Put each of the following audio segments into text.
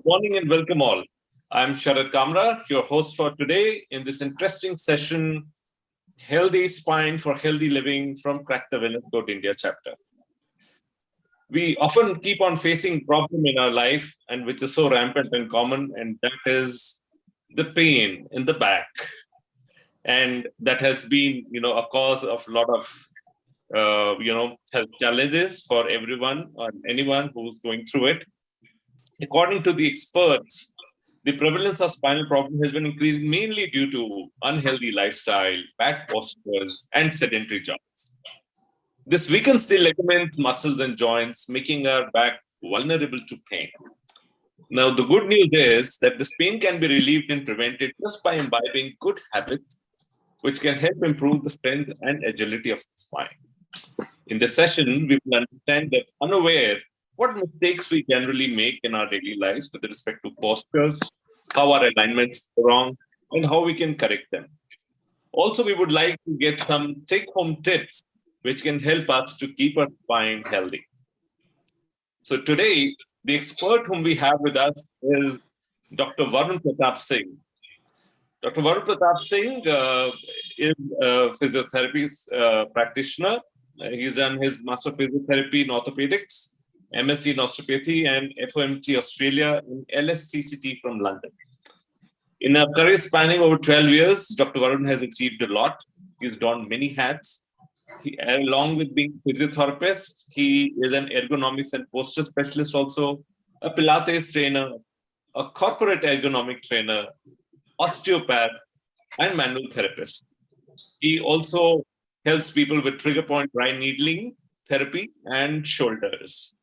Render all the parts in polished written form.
morning and welcome all. I'm Sharad Kamra, your host for today in this interesting session, Healthy Spine for Healthy Living from Crack the Wellness Code India chapter. We often keep on facing problem in our life and which is so rampant and common, and that is the pain in the back. And that has been, a cause of a lot of, health challenges for everyone or anyone who's going through it. According to the experts, the prevalence of spinal problems has been increasing mainly due to unhealthy lifestyle, bad postures, and sedentary jobs. This weakens the ligament, muscles, and joints, making our back vulnerable to pain. Now, the good news is that this pain can be relieved and prevented just by imbibing good habits, which can help improve the strength and agility of the spine. In this session, we will understand that unaware what mistakes we generally make in our daily lives with respect to postures, how our alignments go wrong, and how we can correct them. Also, we would like to get some take-home tips which can help us to keep our spine healthy. So today, the expert whom we have with us is Dr. Varun Pratap Singh. Dr. Varun Pratap Singh is a physiotherapy practitioner. He's done his Master of Physiotherapy in Orthopedics, MSc in Osteopathy, and FOMT Australia in LSCCT from London. In a career spanning over 12 years, Dr. Varun has achieved a lot. He's donned many hats. Along with being a physiotherapist, he is an ergonomics and posture specialist also, a Pilates trainer, a corporate ergonomic trainer, osteopath, and manual therapist. He also helps people with trigger point dry needling therapy and shoulders.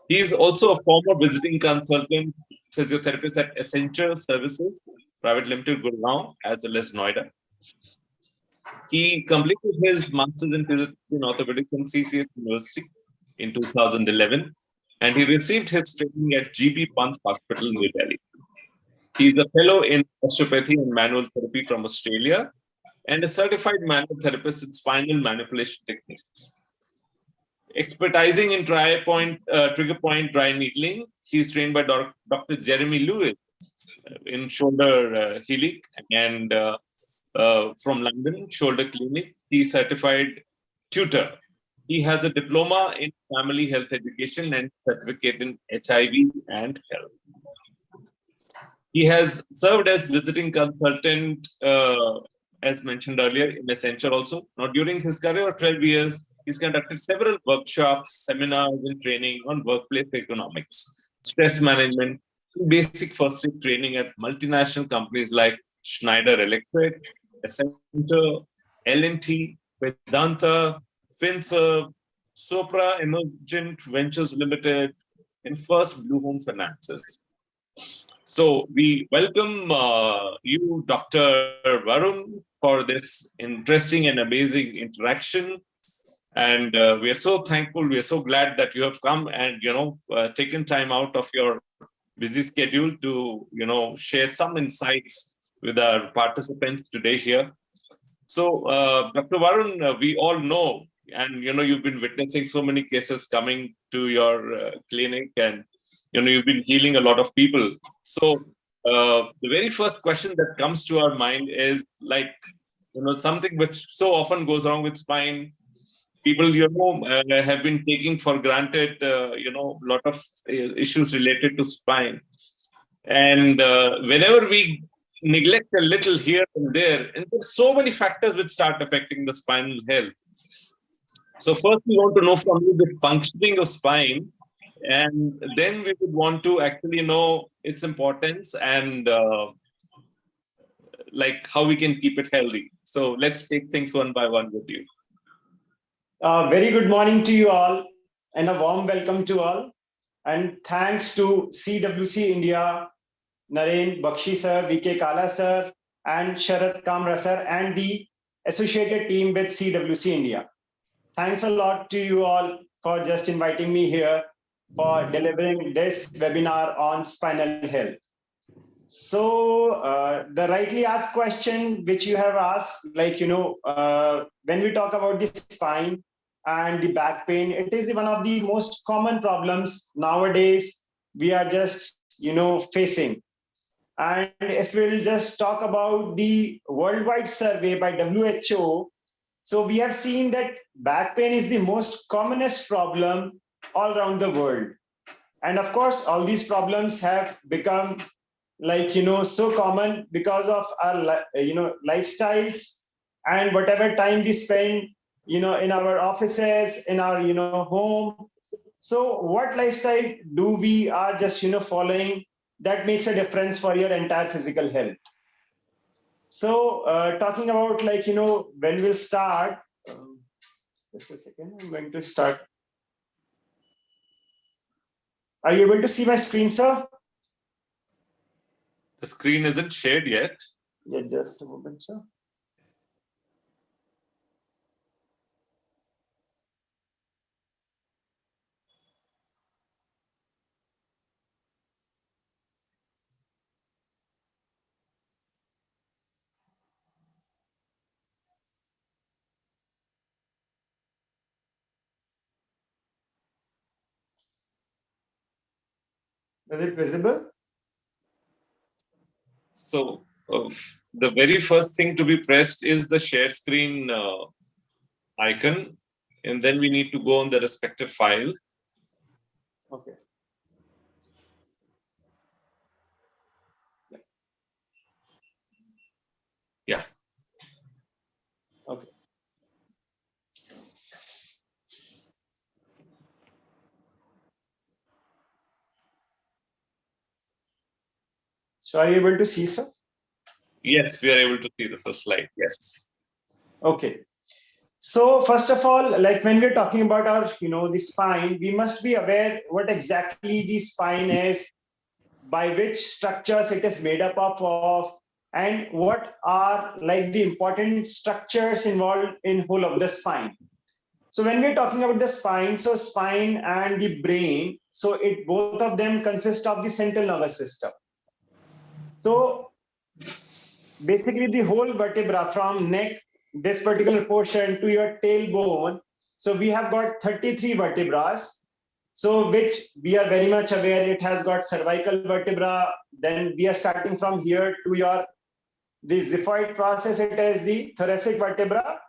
He is also a former visiting consultant physiotherapist at Accenture Services Private Limited, Gurgaon, as well as Noida. He completed his master's in physiotherapy in orthopedics from CCS University in 2011, and he received his training at GB Pant Hospital, New Delhi. He is a fellow in osteopathy and manual therapy from Australia and a certified manual therapist in spinal manipulation techniques. Expertising in trigger point dry needling, he is trained by Dr. Jeremy Lewis in shoulder healing and from London Shoulder Clinic. He is certified tutor. He has a diploma in family health education and certificate in HIV and health. He has served as visiting consultant, as mentioned earlier, in Accenture also. Now, during his career of 12 years, he's conducted several workshops, seminars, and training on workplace economics, stress management, basic first aid training at multinational companies like Schneider Electric, Accenture, L&T, Vedanta, Finserv, Sopra Emergent Ventures Limited, and First Blue Home Finances. So we welcome you, Dr. Varun, for this interesting and amazing interaction. And we are so thankful, we are so glad that you have come and, taken time out of your busy schedule to, share some insights with our participants today here. So, Dr. Varun, we all know, and, you've been witnessing so many cases coming to your clinic and, you've been healing a lot of people. So the very first question that comes to our mind is like, something which so often goes wrong with spine. People, have been taking for granted, a lot of issues related to spine. And whenever we neglect a little here and there, and there's so many factors which start affecting the spinal health. So first we want to know from you the functioning of spine, and then we would want to actually know its importance and like how we can keep it healthy. So let's take things one by one with you. Very good morning to you all and a warm welcome to all. And thanks to CWC India, Naren Bakshi sir, VK Kala sir, and Sharad Kamra sir, and the associated team with CWC India. Thanks a lot to you all for just inviting me here for delivering this webinar on spinal health. So the rightly asked question which you have asked, like, when we talk about the spine and the back pain, it is one of the most common problems nowadays. We are just facing. And if we'll just talk about the worldwide survey by WHO, so we have seen that back pain is the most commonest problem all around the world. And of course, all these problems have become so common because of our lifestyles and whatever time we spend in our offices, in our home. So what lifestyle do we are just following that makes a difference for your entire physical health? So talking about when we'll start, just a second, I'm going to start. Are you able to see my screen, sir? The screen isn't shared yet. Yeah, just a moment, sir. Is it visible? So the very first thing to be pressed is the share screen icon, and then we need to go on the respective file. Okay. Yeah. Okay. So are you able to see, sir? Yes, we are able to see the first slide. Yes. Okay. So first of all, like when we're talking about our, the spine, we must be aware what exactly the spine is, by which structures it is made up of, and what are like the important structures involved in whole of the spine. So when we're talking about the spine, so spine and the brain, so it both of them consist of the central nervous system. So basically the whole vertebra from neck, this particular portion to your tailbone. So we have got 33 vertebrae. So which we are very much aware, it has got cervical vertebra. Then we are starting from here to your the xiphoid process, it is the thoracic vertebra.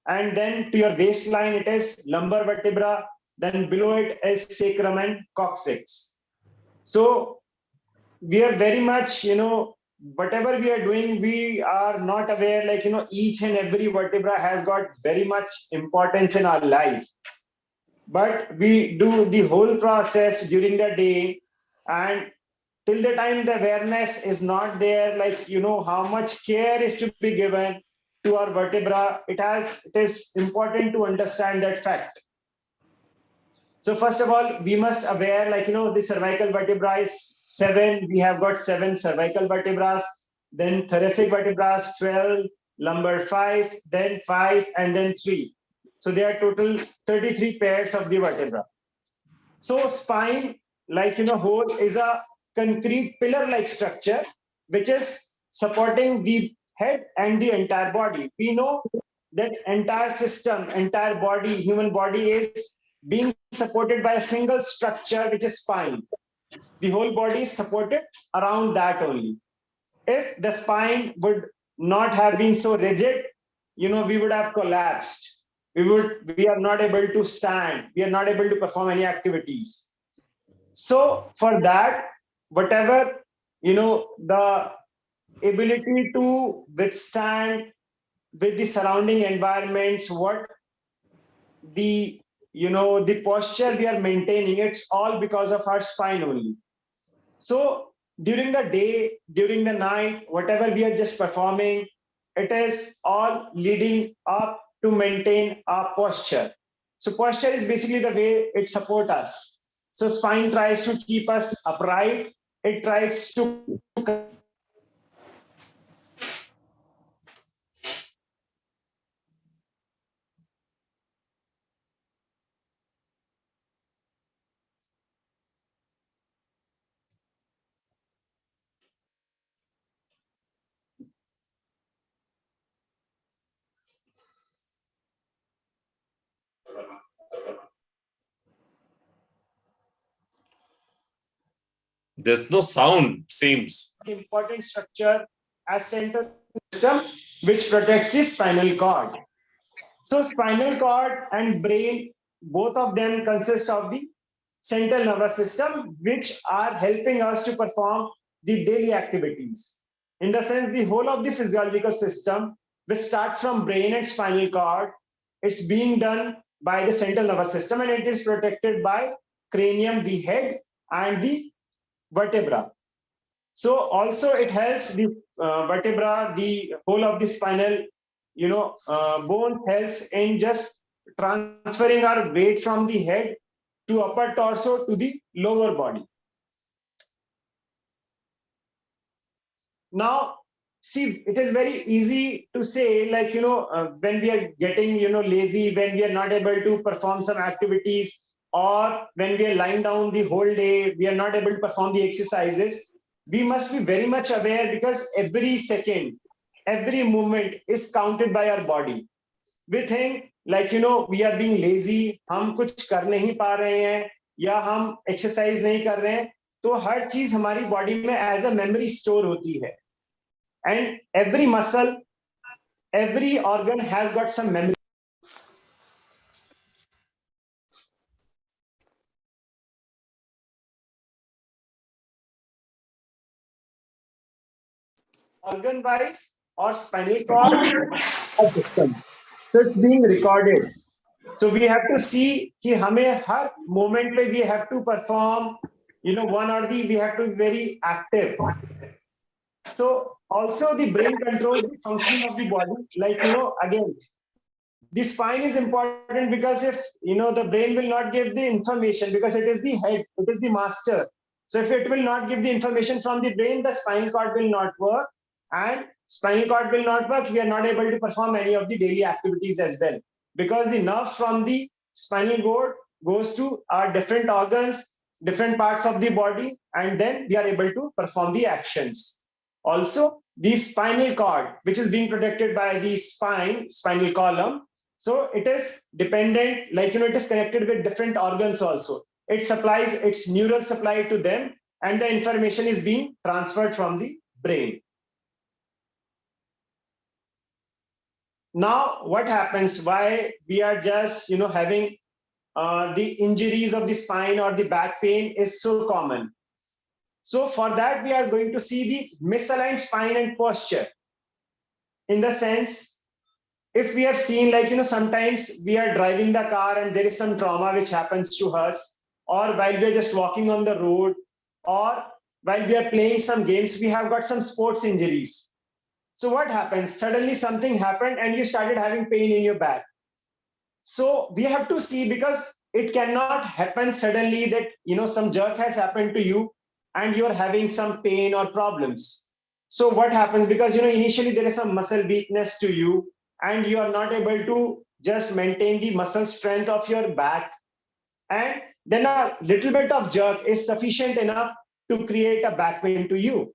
And then to your waistline, it is lumbar vertebra. Then below it is sacrum and coccyx. So we are very much, whatever we are doing, we are not aware, each and every vertebra has got very much importance in our life. But we do the whole process during the day, and till the time the awareness is not there, how much care is to be given to our vertebra, it is important to understand that fact. So first of all, we must aware, the cervical vertebra is 7. We have got 7 cervical vertebrae. Then thoracic vertebrae 12, lumbar 5, then 5, and then 3. So there are total 33 pairs of the vertebra. So spine, whole is a concrete pillar-like structure which is supporting the head and the entire body. We know that entire system, entire body, human body is being supported by a single structure, which is spine. The whole body is supported around that only. If the spine would not have been so rigid, we would have collapsed. We are not able to stand. We are not able to perform any activities. So for that, whatever, the ability to withstand with the surrounding environments, what the the posture we are maintaining, it's all because of our spine only. So during the day, during the night, whatever we are just performing, it is all leading up to maintain our posture. So posture is basically the way it supports us. So spine tries to keep us upright, it tries to There's no sound, seems. Important structure as central system which protects the spinal cord. So spinal cord and brain, both of them consist of the central nervous system, which are helping us to perform the daily activities. In the sense, the whole of the physiological system, which starts from brain and spinal cord, it's being done by the central nervous system, and it is protected by cranium, the head, and the vertebra. So also it helps the vertebra, the whole of the spinal, bone helps in just transferring our weight from the head to upper torso to the lower body. Now, see, it is very easy to say, like, when we are getting, lazy, when we are not able to perform some activities, or when we are lying down the whole day, we are not able to perform the exercises. We must be very much aware because every second, every movement is counted by our body. We think like, we are being lazy, हम कुछ कर नहीं पा रहे हैं या हम exercise नहीं कर रहे हैं, तो हर चीज हमारी बॉडी में एज अ मेमोरी स्टोर होती है. And every muscle, every organ has got some memory. Organ wise or spinal cord system. So it's being recorded. So we have to see कि हमें हर moment पे we have to perform, one or the we have to be very active. So also the brain controls the function of the body. Like, again, the spine is important because if, the brain will not give the information because it is the head, it is the master. So if it will not give the information from the brain, the spinal cord will not work. And spinal cord will not work, we are not able to perform any of the daily activities as well. Because the nerves from the spinal cord goes to our different organs, different parts of the body, and then we are able to perform the actions. Also, the spinal cord, which is being protected by the spinal column, so it is dependent, like, it is connected with different organs also. It supplies its neural supply to them, and the information is being transferred from the brain. Now, what happens? Why we are just, having the injuries of the spine or the back pain is so common. So for that, we are going to see the misaligned spine and posture. In the sense, if we have seen, like, sometimes we are driving the car and there is some trauma which happens to us, or while we are just walking on the road, or while we are playing some games, we have got some sports injuries. So what happens? Suddenly something happened and you started having pain in your back. So we have to see, because it cannot happen suddenly that, some jerk has happened to you and you're having some pain or problems. So what happens? Because, initially there is some muscle weakness to you and you are not able to just maintain the muscle strength of your back. And then a little bit of jerk is sufficient enough to create a back pain to you.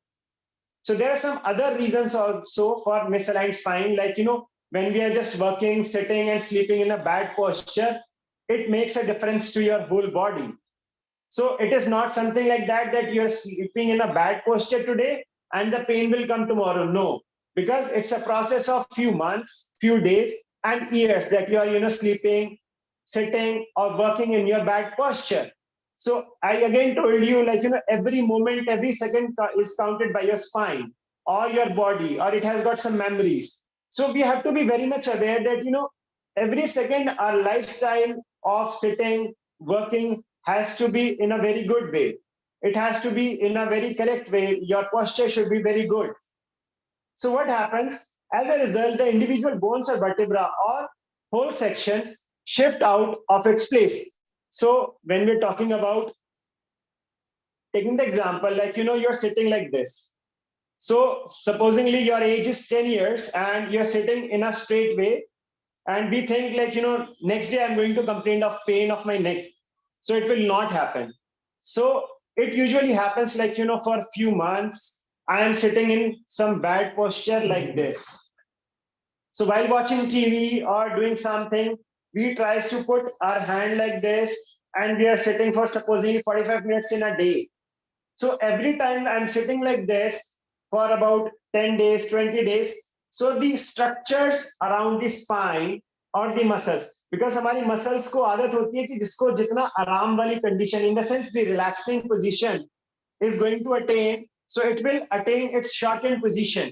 So there are some other reasons also for misaligned spine, like, when we are just working, sitting and sleeping in a bad posture, it makes a difference to your whole body. So it is not something like that you're sleeping in a bad posture today and the pain will come tomorrow. No, because it's a process of few months, few days and years that you are, sleeping, sitting or working in your bad posture. So I again told you, like, every moment, every second is counted by your spine or your body, or it has got some memories. So we have to be very much aware that, every second our lifestyle of sitting, working has to be in a very good way. It has to be in a very correct way. Your posture should be very good. So what happens? As a result, the individual bones or vertebra or whole sections shift out of its place. So when we're talking about taking the example, like, you're sitting like this. So supposingly your age is 10 years and you're sitting in a straight way. And we think like, next day I'm going to complain of pain of my neck. So it will not happen. So it usually happens like, for a few months, I am sitting in some bad posture like this. So while watching TV or doing something, we try to put our hand like this and we are sitting for supposedly 45 minutes in a day. So every time I'm sitting like this for about 10 days, 20 days, so the structures around the spine or the muscles, because हमारी muscles को आदत होती है कि जिसको जितना आराम वाली condition, in the sense the relaxing position is going to attain, so it will attain its shortened position.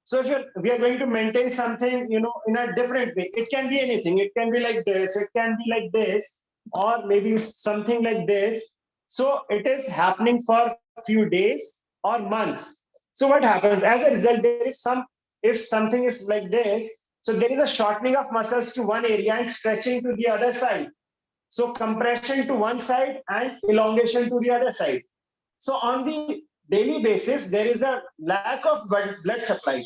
So if we are going to maintain something, in a different way, it can be anything. It can be like this, it can be like this, or maybe something like this. So it is happening for a few days or months. So what happens? As a result, there is if something is like this, so there is a shortening of muscles to one area and stretching to the other side. So compression to one side and elongation to the other side. So on the daily basis, there is a lack of blood supply.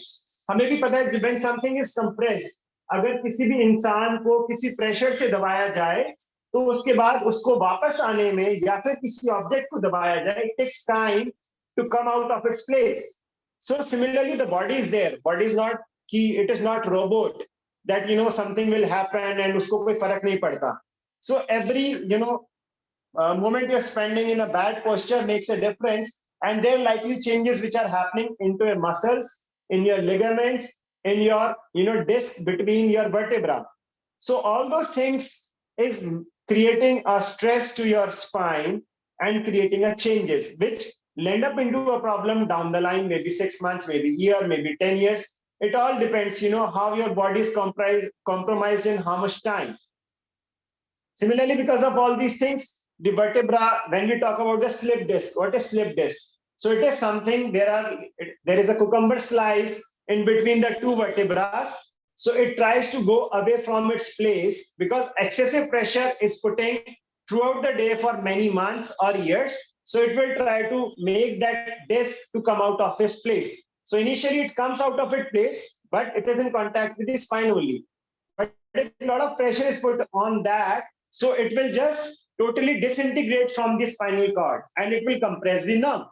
हमें भी पता है when something is compressed, अगर किसी भी इंसान को किसी प्रेशर से दबाया जाए, तो उसके बाद उसको वापस आने में या फिर किसी ऑब्जेक्ट को दबाया जाए, it takes time to come out of its place. So similarly, the body is there. Body is not key. It is not robot that something will happen and उसको कोई फर्क नहीं पड़ता. So every moment you're spending in a bad posture makes a difference, and there are likely changes which are happening into your muscles, in your ligaments, in your disc between your vertebra. So all those things is creating a stress to your spine and creating a changes which land up into a problem down the line, maybe 6 months, maybe year, maybe 10 years. It all depends, how your body is compromised in how much time. Similarly, because of all these things, the vertebra, when we talk about the slip disc, what is slip disc? So it is something, there is a cucumber slice in between the two vertebrae. So it tries to go away from its place because excessive pressure is putting throughout the day for many months or years. So it will try to make that disc to come out of its place. So initially it comes out of its place, but it is in contact with the spine only. But if a lot of pressure is put on that, so it will just totally disintegrate from the spinal cord and it will compress the nerve.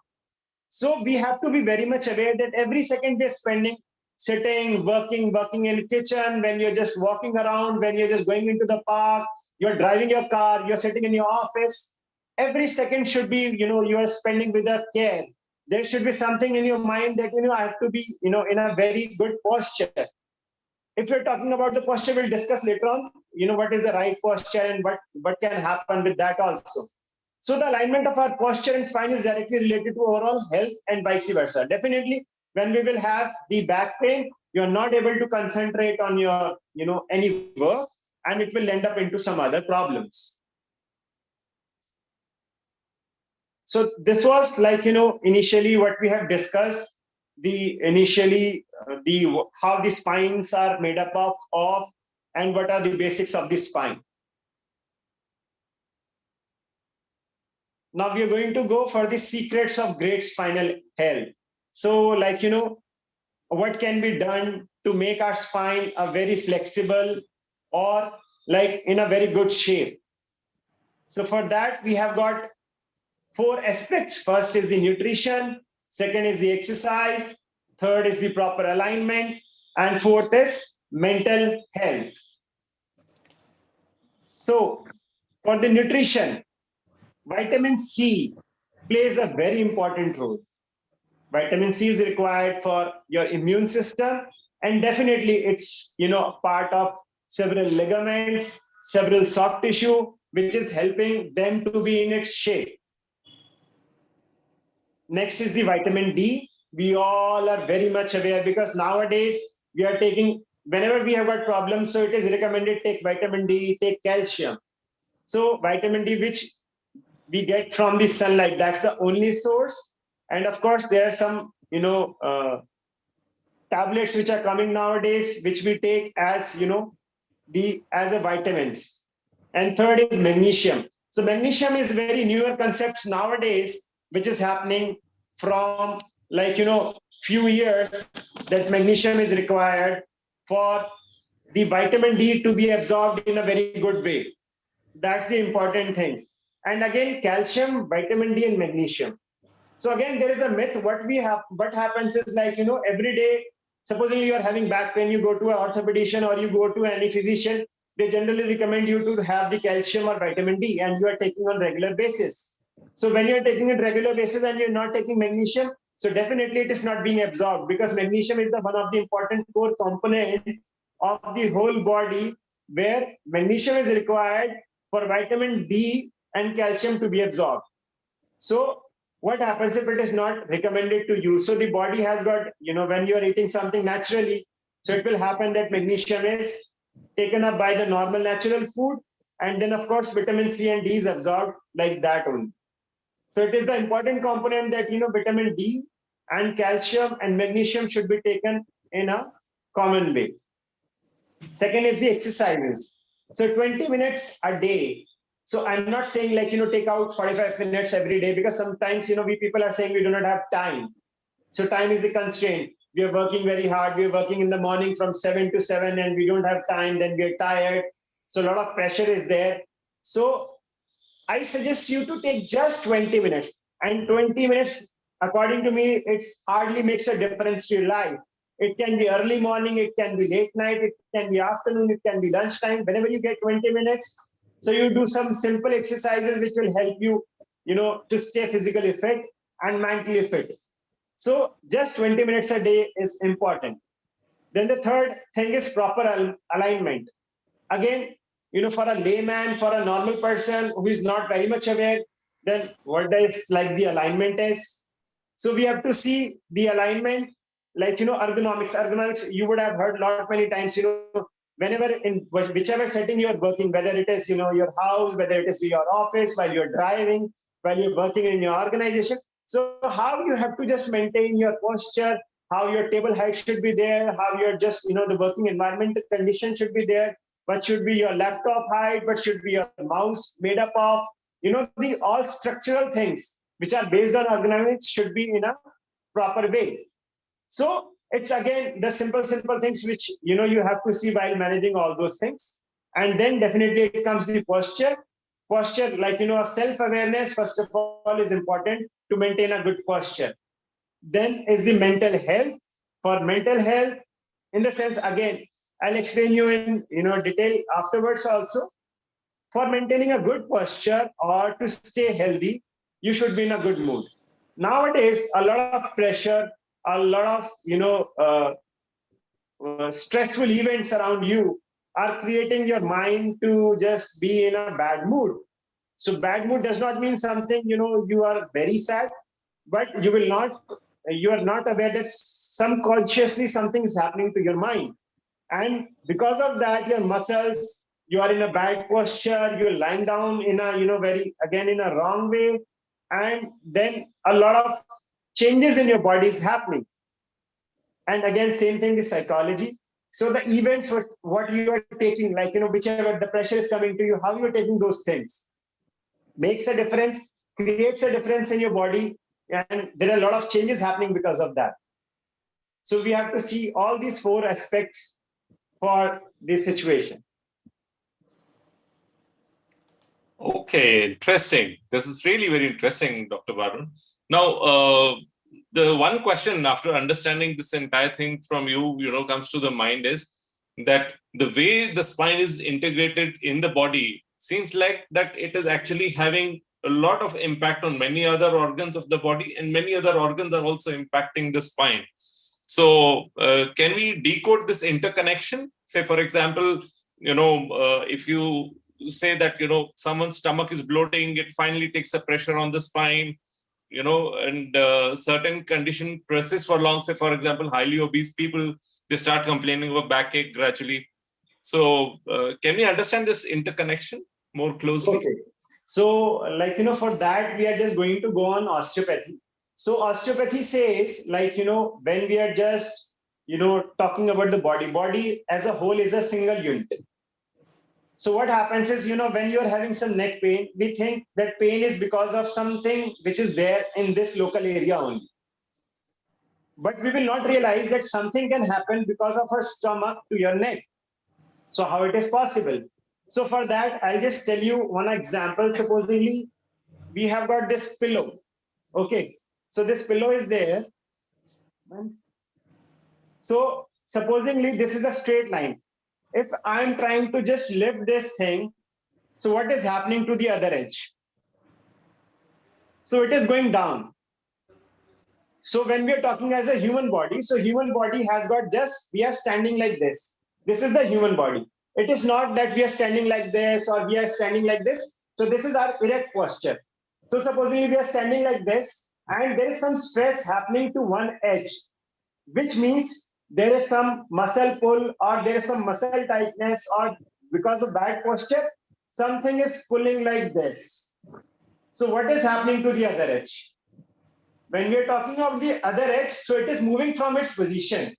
So we have to be very much aware that every second we're spending sitting, working in the kitchen, when you're just walking around, when you're just going into the park, you're driving your car, you're sitting in your office, every second should be, you are spending with a care. There should be something in your mind that, I have to be, in a very good posture. If we're talking about the posture, we'll discuss later on, what is the right posture and what can happen with that also. So the alignment of our posture and spine is directly related to overall health and vice versa. Definitely, when we will have the back pain, you're not able to concentrate on your, any work, and it will end up into some other problems. So this was like, initially what we have discussed, how the spines are made up of and what are the basics of the spine. Now we are going to go for the secrets of great spinal health. So like, what can be done to make our spine a very flexible or like in a very good shape. So for that, we have got 4 aspects. First is the nutrition, second is the exercise, third is the proper alignment, and fourth is mental health. So for the nutrition, vitamin C plays a very important role. Vitamin C is required for your immune system, and definitely it's part of several ligaments, several soft tissue, which is helping them to be in its shape. Next is the vitamin D. We all are very much aware because nowadays we are taking, whenever we have got problems, so it is recommended take vitamin D, take calcium. So vitamin D, which we get from the sunlight, that's the only source. And of course, there are some, tablets which are coming nowadays, which we take as, as a vitamins. And third is magnesium. So magnesium is very newer concepts nowadays, which is happening from like, few years, that magnesium is required for the vitamin D to be absorbed in a very good way. That's the important thing. And again, calcium, vitamin D, and magnesium. So again, there is a myth. What happens is like, every day, supposedly you're having back pain, you go to an orthopedician or you go to any physician, they generally recommend you to have the calcium or vitamin D, and you are taking on regular basis. So when you're taking it regular basis and you're not taking magnesium, so definitely it is not being absorbed, because magnesium is the one of the important core component of the whole body, where magnesium is required for vitamin D and calcium to be absorbed. So what happens if it is not recommended to you? So the body has got, when you're eating something naturally, so it will happen that magnesium is taken up by the normal natural food, and then of course vitamin C and D is absorbed like that only. So it is the important component that, vitamin D and calcium and magnesium should be taken in a common way. Second is the exercises. So 20 minutes a day. So I'm not saying like, take out 45 minutes every day, because sometimes, we people are saying we do not have time. So time is the constraint. We are working very hard. We are working in the morning from 7 to 7 and we don't have time. Then we are tired. So a lot of pressure is there. So I suggest you to take just 20 minutes. And 20 minutes, according to me, it hardly makes a difference to your life. It can be early morning, it can be late night, it can be afternoon, it can be lunchtime. Whenever you get 20 minutes, so you do some simple exercises which will help you, to stay physically fit and mentally fit. So just 20 minutes a day is important. Then the third thing is proper alignment. Again, for a layman, for a normal person who is not very much aware, then what does like the alignment is? So we have to see the alignment, like, ergonomics. Ergonomics, you would have heard a lot many times, whenever in whichever setting you're working, whether it is, your house, whether it is your office, while you're driving, while you're working in your organization. So how you have to just maintain your posture, how your table height should be there, how you're just, the working environment condition should be there, what should be your laptop height, what should be your mouse made up of, the all structural things which are based on ergonomics should be in a proper way. So it's again the simple things which you have to see while managing all those things. And then definitely it comes the posture. Posture, like, self-awareness, first of all, is important to maintain a good posture. Then is the mental health. For mental health, in the sense, again, I'll explain you in detail afterwards also. For maintaining a good posture or to stay healthy, you should be in a good mood. Nowadays, a lot of pressure, a lot of stressful events around you are creating your mind to just be in a bad mood. So bad mood does not mean something, you are very sad, but you are not aware that subconsciously something is happening to your mind. And because of that, your muscles, you are in a bad posture, you're lying down in a, again, in a wrong way. And then a lot of changes in your body is happening. And again, same thing is psychology. So the events, what you are taking, like, whichever the pressure is coming to you, how you're taking those things makes a difference, creates a difference in your body. And there are a lot of changes happening because of that. So we have to see all these four aspects for this situation. Okay, interesting. This is really very interesting, Dr. Varun. Now, the one question after understanding this entire thing from you, comes to the mind is that the way the spine is integrated in the body seems like that it is actually having a lot of impact on many other organs of the body, and many other organs are also impacting the spine. So can we decode this interconnection? Say, for example, if you say that, someone's stomach is bloating, it finally takes a pressure on the spine, and certain condition persists for long. Say, for example, highly obese people, they start complaining of backache gradually. So can we understand this interconnection more closely? Okay. So, like, for that, we are just going to go on osteopathy. So osteopathy says, like, when we are just, talking about the body as a whole is a single unit. So what happens is, when you're having some neck pain, we think that pain is because of something which is there in this local area only. But we will not realize that something can happen because of her stomach to your neck. So how it is possible? So for that, I'll just tell you one example. Supposedly, we have got this pillow. Okay. So this pillow is there. So supposedly this is a straight line. If I'm trying to just lift this thing, so what is happening to the other edge? So it is going down. So when we are talking as a human body, so human body has got just, we are standing like this. This is the human body. It is not that we are standing like this or we are standing like this. So this is our erect posture. So supposedly we are standing like this and there is some stress happening to one edge, which means there is some muscle pull or there is some muscle tightness, or because of bad posture, something is pulling like this. So what is happening to the other edge? When we are talking of the other edge, so it is moving from its position.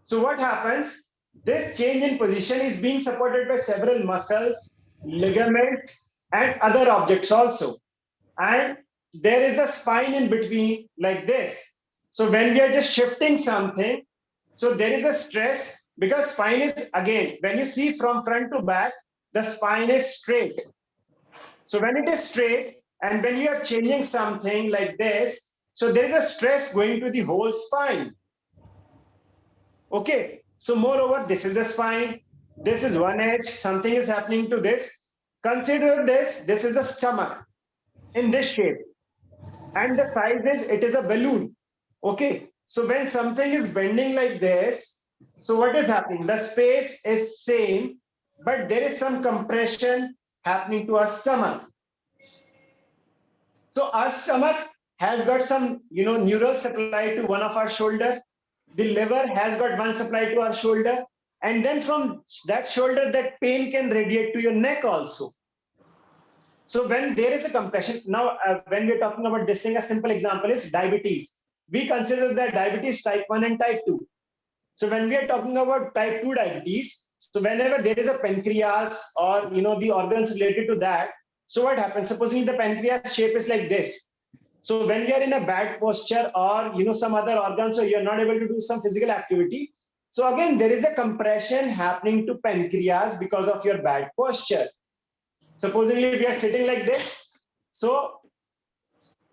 So what happens? This change in position is being supported by several muscles, ligaments, and other objects also. And there is a spine in between like this. So when we are just shifting something, so there is a stress because spine is, again, when you see from front to back, the spine is straight. So when it is straight and when you are changing something like this, so there is a stress going to the whole spine. Okay, so moreover, this is the spine, this is one edge, something is happening to this. Consider this is a stomach in this shape. And the size is, it is a balloon. Okay, so when something is bending like this, so what is happening? The space is same, but there is some compression happening to our stomach. So our stomach has got some, neural supply to one of our shoulder. The liver has got one supply to our shoulder. And then from that shoulder, that pain can radiate to your neck also. So when there is a compression, now when we're talking about this thing, a simple example is diabetes. We consider that diabetes type 1 and type 2. So when we are talking about type 2 diabetes, so whenever there is a pancreas or the organs related to that, so what happens? Supposing the pancreas shape is like this. So when you are in a bad posture or some other organ, so you're not able to do some physical activity. So again, there is a compression happening to pancreas because of your bad posture. Supposedly we are sitting like this. So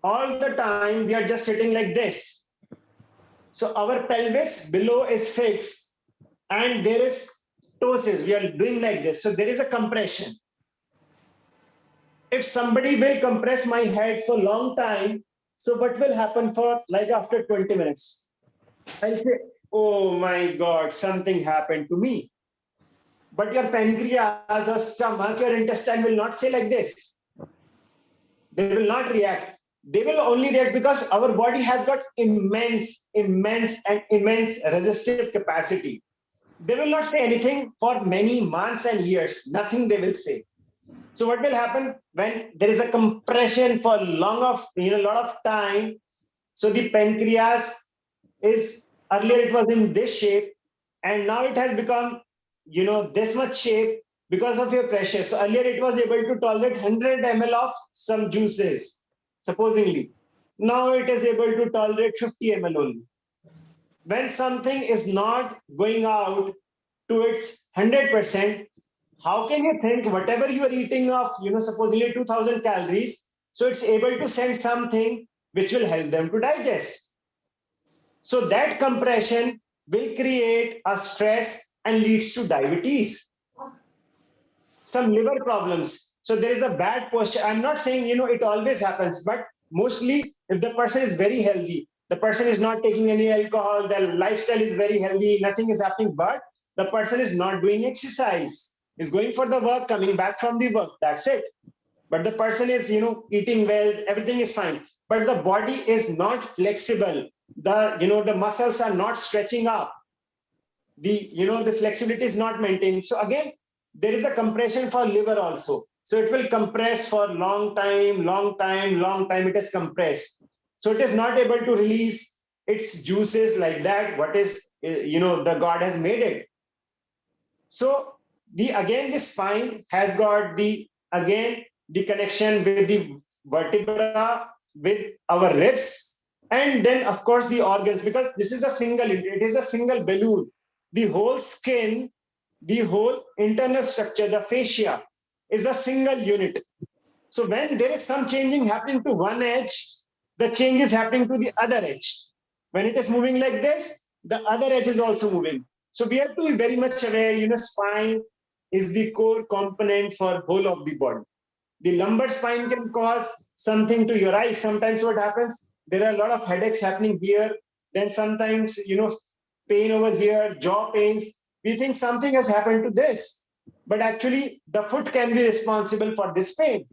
all the time we are just sitting like this. So our pelvis below is fixed and there is ptosis. We are doing like this. So there is a compression. If somebody will compress my head for a long time, so what will happen for like after 20 minutes? I'll say, oh my God, something happened to me. But your pancreas or stomach, your intestine will not say like this. They will not react. They will only react because our body has got immense resistive capacity. They will not say anything for many months and years. Nothing they will say. So what will happen when there is a compression for lot of time? So the pancreas is, earlier it was in this shape and now it has become this much shape because of your pressure. So earlier it was able to tolerate 100 ml of some juices, supposedly. Now it is able to tolerate 50 ml only. When something is not going out to its 100%, how can you think whatever you are eating of, supposedly 2000 calories, so it's able to send something which will help them to digest. So that compression will create a stress and leads to diabetes, some liver problems. So there is a bad posture. I'm not saying, it always happens, but mostly if the person is very healthy, the person is not taking any alcohol, their lifestyle is very healthy, nothing is happening, but the person is not doing exercise, is going for the work, coming back from the work, that's it. But the person is, eating well, everything is fine, but the body is not flexible. The muscles are not stretching up. The flexibility is not maintained. So again, there is a compression for liver also. So it will compress for long time. It is compressed. So it is not able to release its juices like that. What is, the God has made it. So the spine has got the connection with the vertebra, with our ribs, and then of course the organs, because it is a single balloon. The whole skin, the whole internal structure, the fascia is a single unit. So when there is some changing happening to one edge, the change is happening to the other edge. When it is moving like this, the other edge is also moving. So we have to be very much aware, spine is the core component for whole of the body. The lumbar spine can cause something to your eyes. Sometimes what happens, there are a lot of headaches happening here. Then sometimes, pain over here, jaw pains. We think something has happened to this, but actually the foot can be responsible for this pain.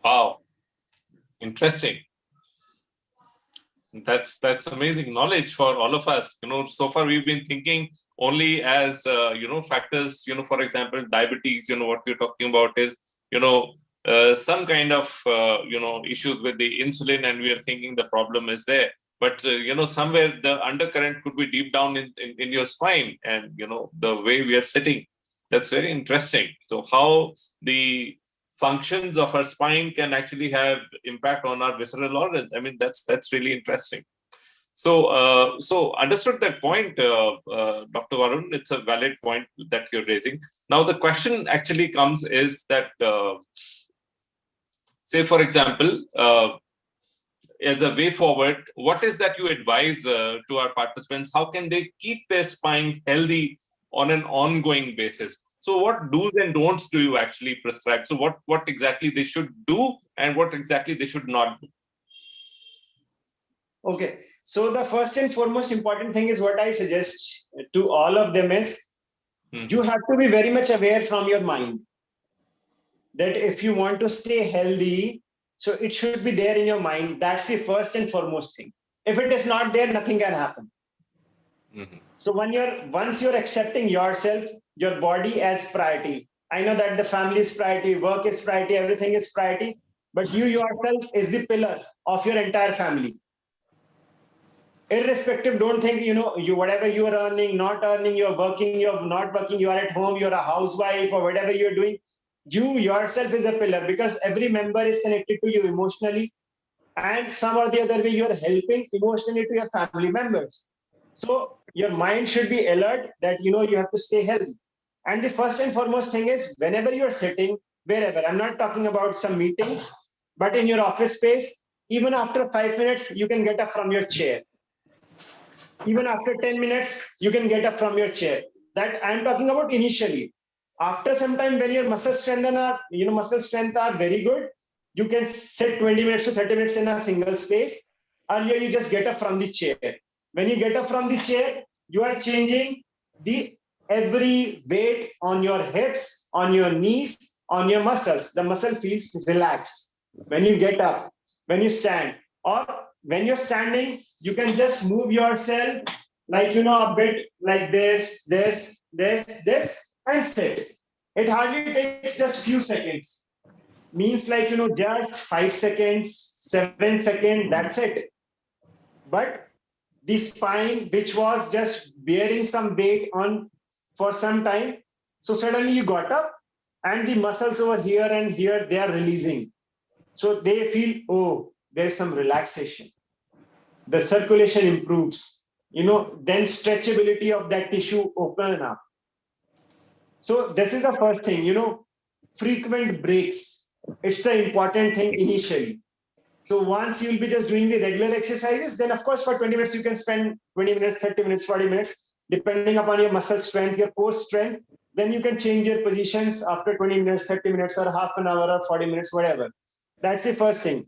Wow, interesting. That's amazing knowledge for all of us. So far we've been thinking only as factors. For example, diabetes. What we're talking about is some kind of issues with the insulin, and we are thinking the problem is there. But somewhere the undercurrent could be deep down in your spine, and the way we are sitting. That's very interesting. So how the functions of our spine can actually have impact on our visceral organs. I mean, that's really interesting. So understood that point, Dr. Varun. It's a valid point that you're raising. Now, the question actually comes is that, say, for example, as a way forward, what is that you advise to our participants? How can they keep their spine healthy on an ongoing basis? So what do's and don'ts do you actually prescribe? So what exactly they should do and what exactly they should not do? Okay, so the first and foremost important thing is what I suggest to all of them is you have to be very much aware from your mind that if you want to stay healthy, so it should be there in your mind. That's the first and foremost thing. If it is not there, nothing can happen. So once you're accepting yourself, your body as priority. I know that the family is priority, work is priority, everything is priority, but you yourself is the pillar of your entire family. Irrespective, don't think, you whatever you are earning, not earning, you're working, you're not working, you are at home, you're a housewife or whatever you're doing. You yourself is a pillar because every member is connected to you emotionally, and some or the other way you're helping emotionally to your family members. So your mind should be alert that you have to stay healthy. And the first and foremost thing is whenever you're sitting, wherever, I'm not talking about some meetings, but in your office space, even after 5 minutes, you can get up from your chair. Even after 10 minutes, you can get up from your chair. That I'm talking about initially. After some time, when your muscle strength are very good, you can sit 20 minutes to 30 minutes in a single space. Earlier, you just get up from the chair. When you get up from the chair, you are changing the every weight on your hips, on your knees, on your muscles. The muscle feels relaxed when you get up, when you stand, or when you're standing, you can just move yourself like, a bit like this, and sit. It hardly takes just few seconds. Means like, just 5 seconds, 7 seconds, that's it. But the spine, which was just bearing some weight on for some time, so suddenly you got up and the muscles over here and here, they are releasing. So they feel, oh, there's some relaxation. The circulation improves, then stretchability of that tissue open up. So this is the first thing, frequent breaks. It's the important thing initially. So once you'll be just doing the regular exercises, then of course for 20 minutes, you can spend 20 minutes, 30 minutes, 40 minutes, depending upon your muscle strength, your core strength. Then you can change your positions after 20 minutes, 30 minutes, or half an hour, or 40 minutes, whatever. That's the first thing.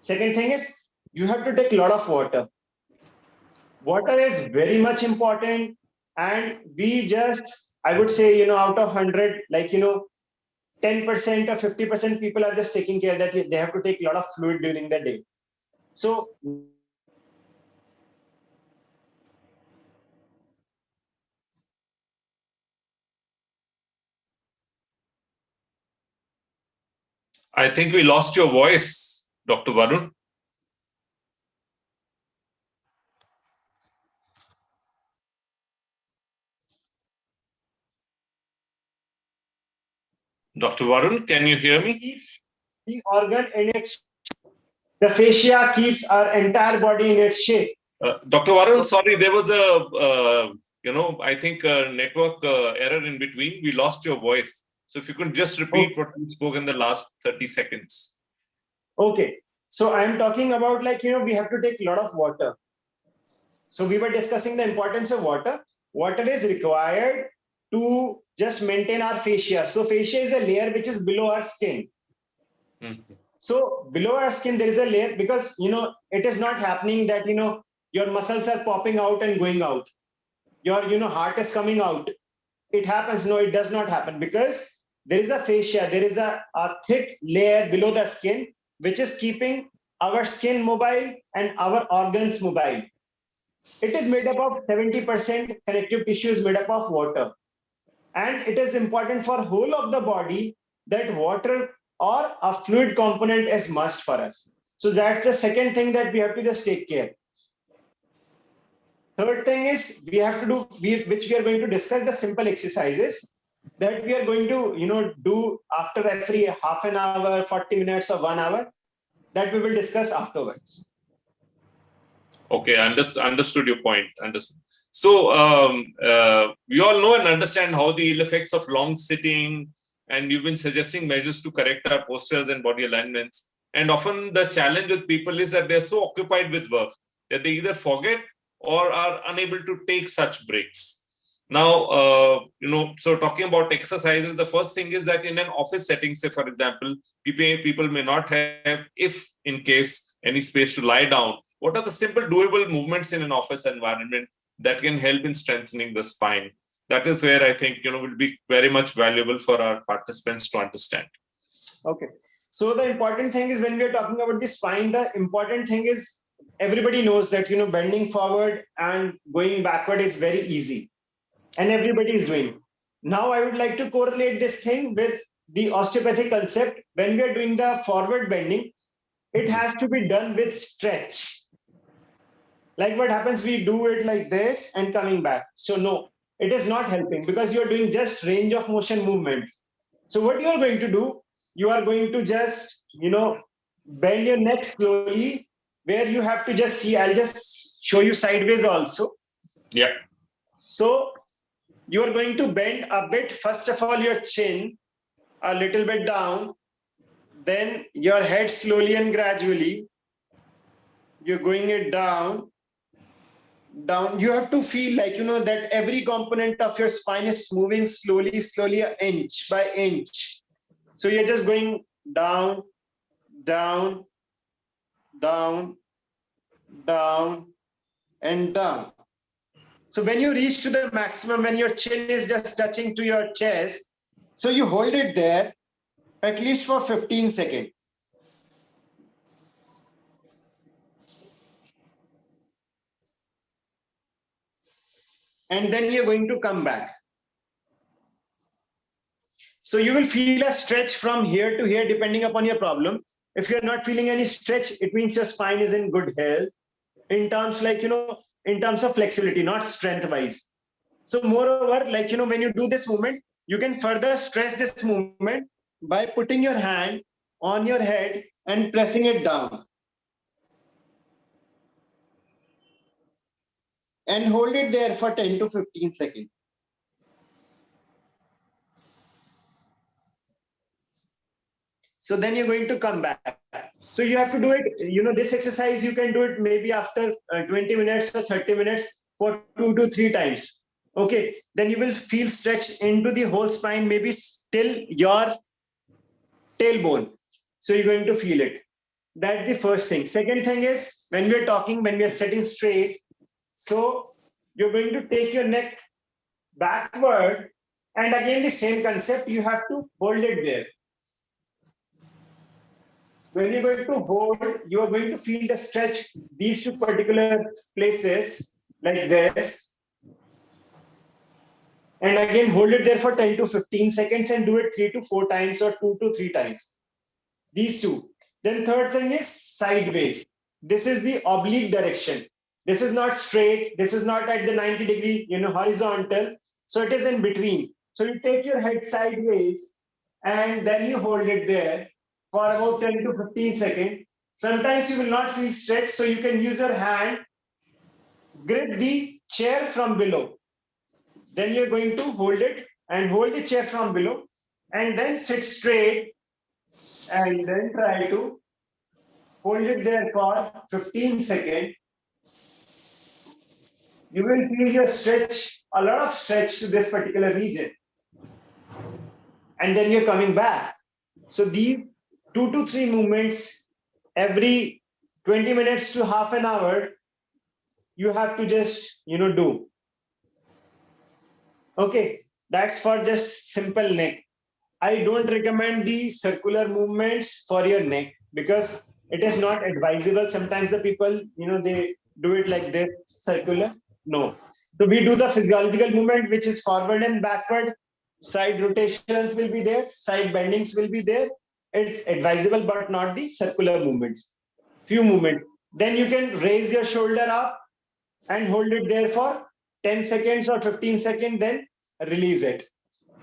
Second thing is you have to take a lot of water. Water is very much important. And we just, I would say, out of 100, like, 10% or 50% people are just taking care that they have to take a lot of fluid during the day. So I think we lost your voice, Dr. Varun. Dr. Varun, can you hear me? keeps the organ in its, the fascia keeps our entire body in its shape. Dr. Varun, sorry, there was a, I think a network error in between. We lost your voice. So if you could just repeat what you spoke in the last 30 seconds. Okay. So I'm talking about like, we have to take a lot of water. So we were discussing the importance of water. Water is required to just maintain our fascia. So fascia is a layer which is below our skin. So below our skin, there is a layer because, it is not happening that, your muscles are popping out and going out. Your, heart is coming out. It happens. No, it does not happen because there is a fascia, there is a thick layer below the skin, which is keeping our skin mobile and our organs mobile. It is made up of 70% connective tissue is made up of water. And it is important for whole of the body that water or a fluid component is must for us. So that's the second thing that we have to just take care. Third thing is we have to do, which we are going to discuss, the simple exercises that we are going to, do after every half an hour, 40 minutes or 1 hour, that we will discuss afterwards. Okay, understood your point. Understood. So we all know and understand how the ill effects of long sitting, and you've been suggesting measures to correct our postures and body alignments. And often the challenge with people is that they're so occupied with work that they either forget or are unable to take such breaks. Now, so talking about exercises, the first thing is that in an office setting, say for example, people may not have, if in case, any space to lie down. What are the simple doable movements in an office environment that can help in strengthening the spine? That is where I think, will be very much valuable for our participants to understand. Okay. So the important thing is when we are talking about the spine, the important thing is everybody knows that, bending forward and going backward is very easy and everybody is doing. Now I would like to correlate this thing with the osteopathic concept. When we are doing the forward bending, it has to be done with stretch. Like what happens, we do it like this and coming back. So no, it is not helping because you're doing just range of motion movements. So what you're going to do, you are going to just, bend your neck slowly, where you have to just see, I'll just show you sideways also. Yeah. So you are going to bend a bit, first of all, your chin a little bit down, then your head slowly and gradually, you're going it down. You have to feel like, that every component of your spine is moving slowly, inch by inch. So you're just going down, down, down, down, and down. So when you reach to the maximum, when your chin is just touching to your chest, so you hold it there at least for 15 seconds. And then you're going to come back. So you will feel a stretch from here to here, depending upon your problem. If you're not feeling any stretch, it means your spine is in good health in terms like, in terms of flexibility, not strength wise. So moreover, like, when you do this movement, you can further stress this movement by putting your hand on your head and pressing it down. And hold it there for 10 to 15 seconds. So then you're going to come back. So you have to do it, this exercise, you can do it maybe after 20 minutes or 30 minutes for 2 to 3 times. Okay. Then you will feel stretch into the whole spine, maybe till your tailbone. So you're going to feel it. That's the first thing. Second thing is when we are sitting straight, so you're going to take your neck backward, and again the same concept, you have to hold it there. When you're going to hold, you are going to feel the stretch, these two particular places like this. And again, hold it there for 10 to 15 seconds and do it 3 to 4 times or 2 to 3 times. These two. Then third thing is sideways. This is the oblique direction. This is not straight. This is not at the 90-degree, horizontal. So it is in between. So you take your head sideways and then you hold it there for about 10 to 15 seconds. Sometimes you will not feel stretch, so you can use your hand, grip the chair from below. Then you're going to hold it and hold the chair from below and then sit straight and then try to hold it there for 15 seconds. You will feel your stretch, a lot of stretch to this particular region. And then you're coming back. So these 2 to 3 movements every 20 minutes to half an hour. You have to just, do. Okay, that's for just simple neck. I don't recommend the circular movements for your neck because it is not advisable. Sometimes the people, they do it like this, circular. No. So we do the physiological movement, which is forward and backward. Side rotations will be there. Side bendings will be there. It's advisable, but not the circular movements. Few movements. Then you can raise your shoulder up and hold it there for 10 seconds or 15 seconds, then release it.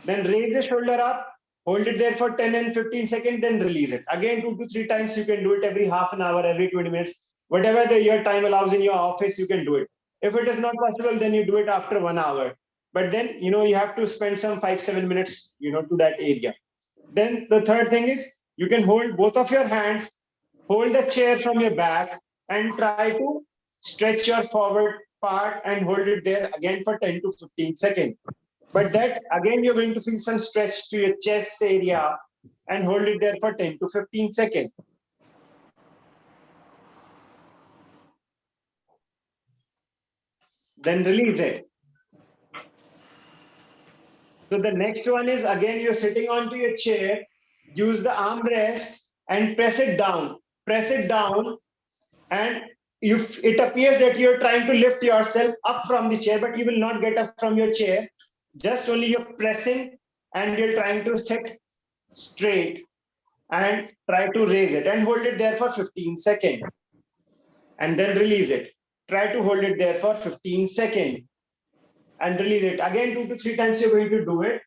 Then raise the shoulder up, hold it there for 10 and 15 seconds, then release it. Again, 2 to 3 times. You can do it every half an hour, every 20 minutes. Whatever your time allows in your office, you can do it. If it is not possible, then you do it after 1 hour. But then, you have to spend some 5-7 minutes, to that area. Then the third thing is you can hold both of your hands, hold the chair from your back, and try to stretch your forward part and hold it there again for 10 to 15 seconds. But that again, you're going to feel some stretch to your chest area and hold it there for 10 to 15 seconds. Then release it. So the next one is again, you're sitting onto your chair, use the armrest and press it down. Press it down, and it appears that you're trying to lift yourself up from the chair, but you will not get up from your chair. Just only you're pressing and you're trying to sit straight and try to raise it and hold it there for 15 seconds and then release it. Try to hold it there for 15 seconds and release it. Again, 2 to 3 times you're going to do it.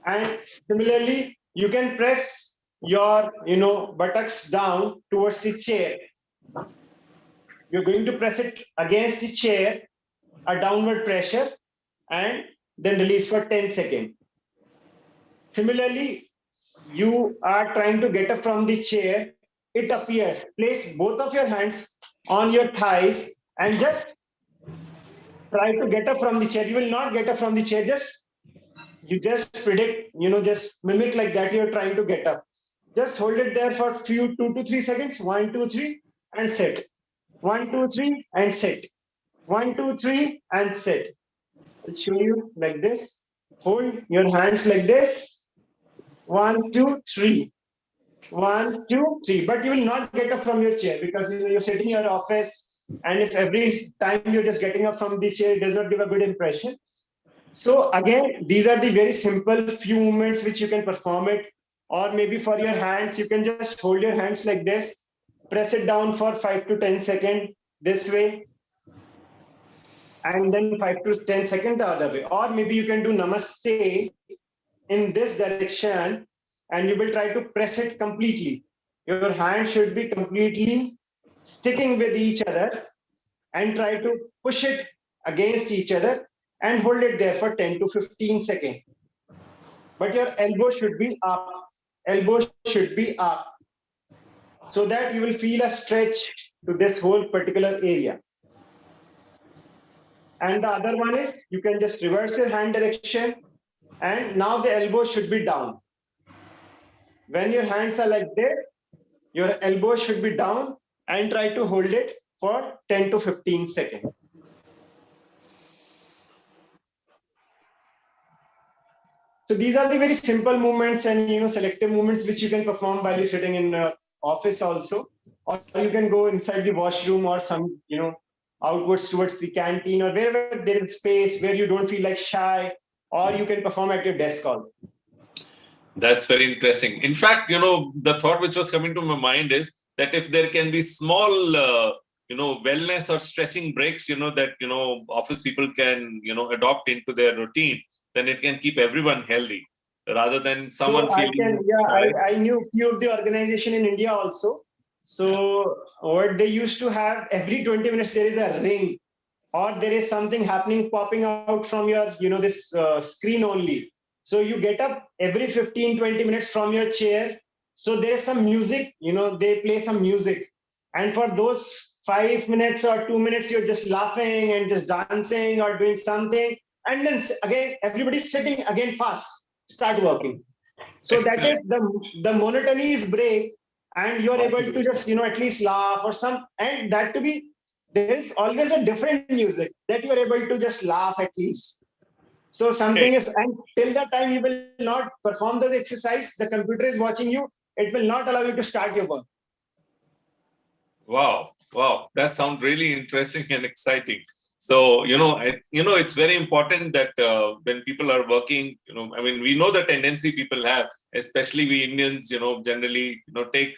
And similarly, you can press your, buttocks down towards the chair. You're going to press it against the chair, a downward pressure, and then release for 10 seconds. Similarly, you are trying to get up from the chair. It appears, place both of your hands on your thighs and just try to get up from the chair. You will not get up from the chair. You just predict, just mimic like that. You're trying to get up. Just hold it there for few 2 to 3 seconds. 1, 2, 3, and sit. 1, 2, 3, and sit. 1, 2, 3, and sit. I'll show you like this. Hold your hands like this. 1, 2, 3. 1, 2, 3. But you will not get up from your chair because you're sitting in your office, and if every time you're just getting up from the chair, it does not give a good impression. So again, these are the very simple few movements which you can perform it. Or maybe for your hands, you can just hold your hands like this, press it down for 5 to 10 seconds this way, and then 5 to 10 seconds the other way. Or maybe you can do namaste in this direction, and you will try to press it completely. Your hand should be completely sticking with each other, and try to push it against each other and hold it there for 10 to 15 seconds. But your elbow should be up. Elbow should be up, so that you will feel a stretch to this whole particular area. And the other one is you can just reverse your hand direction, and now the elbow should be down. When your hands are like this, your elbow should be down, and try to hold it for 10 to 15 seconds. So these are the very simple movements and selective movements which you can perform while you're sitting in office also, or you can go inside the washroom or some outwards towards the canteen or wherever there is space where you don't feel like shy, or you can perform at your desk also. That's very interesting. In fact, the thought which was coming to my mind is that if there can be small, wellness or stretching breaks, that, office people can, adopt into their routine, then it can keep everyone healthy rather than someone feeling. I knew few of the organization in India also. So what they used to have, every 20 minutes there is a ring, or there is something happening popping out from your this screen only. So you get up every 15-20 minutes from your chair. So there's some music, they play some music, and for those 5 minutes or 2 minutes you're just laughing and just dancing or doing something, and then again everybody's sitting again fast, start working. So that is the monotony is break, and you're able to just, at least laugh or some, and that to be, there is always a different music that you're able to just laugh at least. So something is, and till that time you will not perform those exercise, the computer is watching you, it will not allow you to start your work. Wow, wow, that sounds really interesting and exciting. So, it's very important that when people are working, I mean, we know the tendency people have, especially we Indians, generally, take,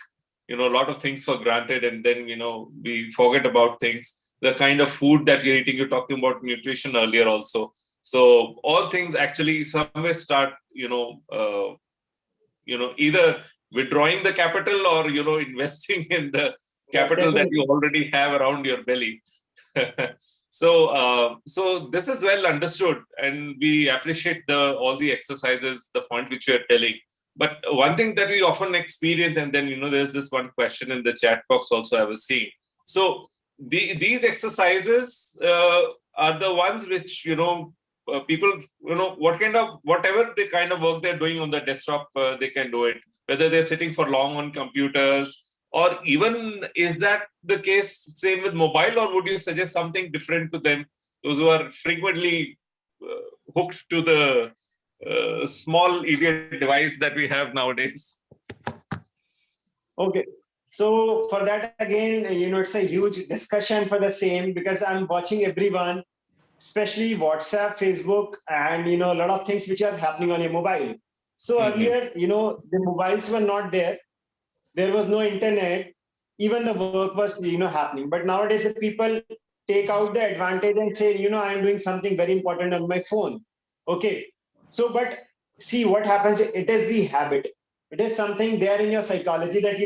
a lot of things for granted, and then, we forget about things. The kind of food that you're eating, you're talking about nutrition earlier also. So all things actually somewhere start, either withdrawing the capital or, investing in the capital that you already have around your belly. So this is well understood, and we appreciate all the exercises, the point which you're telling. But one thing that we often experience, and then, there's this one question in the chat box also I was seeing. So these exercises are the ones which, people, whatever the kind of work they're doing on the desktop, they can do it, whether they're sitting for long on computers, or even is that the case same with mobile, or would you suggest something different to them, those who are frequently hooked to the small idiot device that we have nowadays? Okay. So for that, again, it's a huge discussion for the same, because I'm watching everyone, especially WhatsApp, Facebook, and, a lot of things which are happening on your mobile. So earlier, the mobiles were not there. There was no internet. Even the work was, happening. But nowadays, the people take out the advantage and say, I'm doing something very important on my phone. Okay. So, but see what happens. It is the habit. It is something there in your psychology that,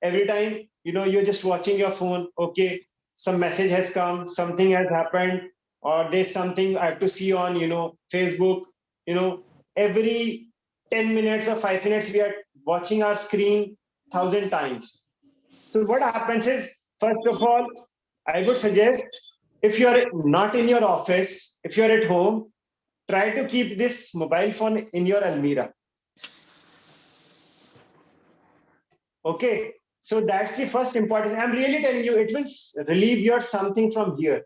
every time, you're just watching your phone. Okay. Some message has come, something has happened, or there's something I have to see on, Facebook, every 10 minutes or 5 minutes, we are watching our screen 1,000 times. So what happens is, first of all, I would suggest, if you're not in your office, if you're at home, try to keep this mobile phone in your almirah. Okay. So that's the first important. I'm really telling you, it will relieve your something from here.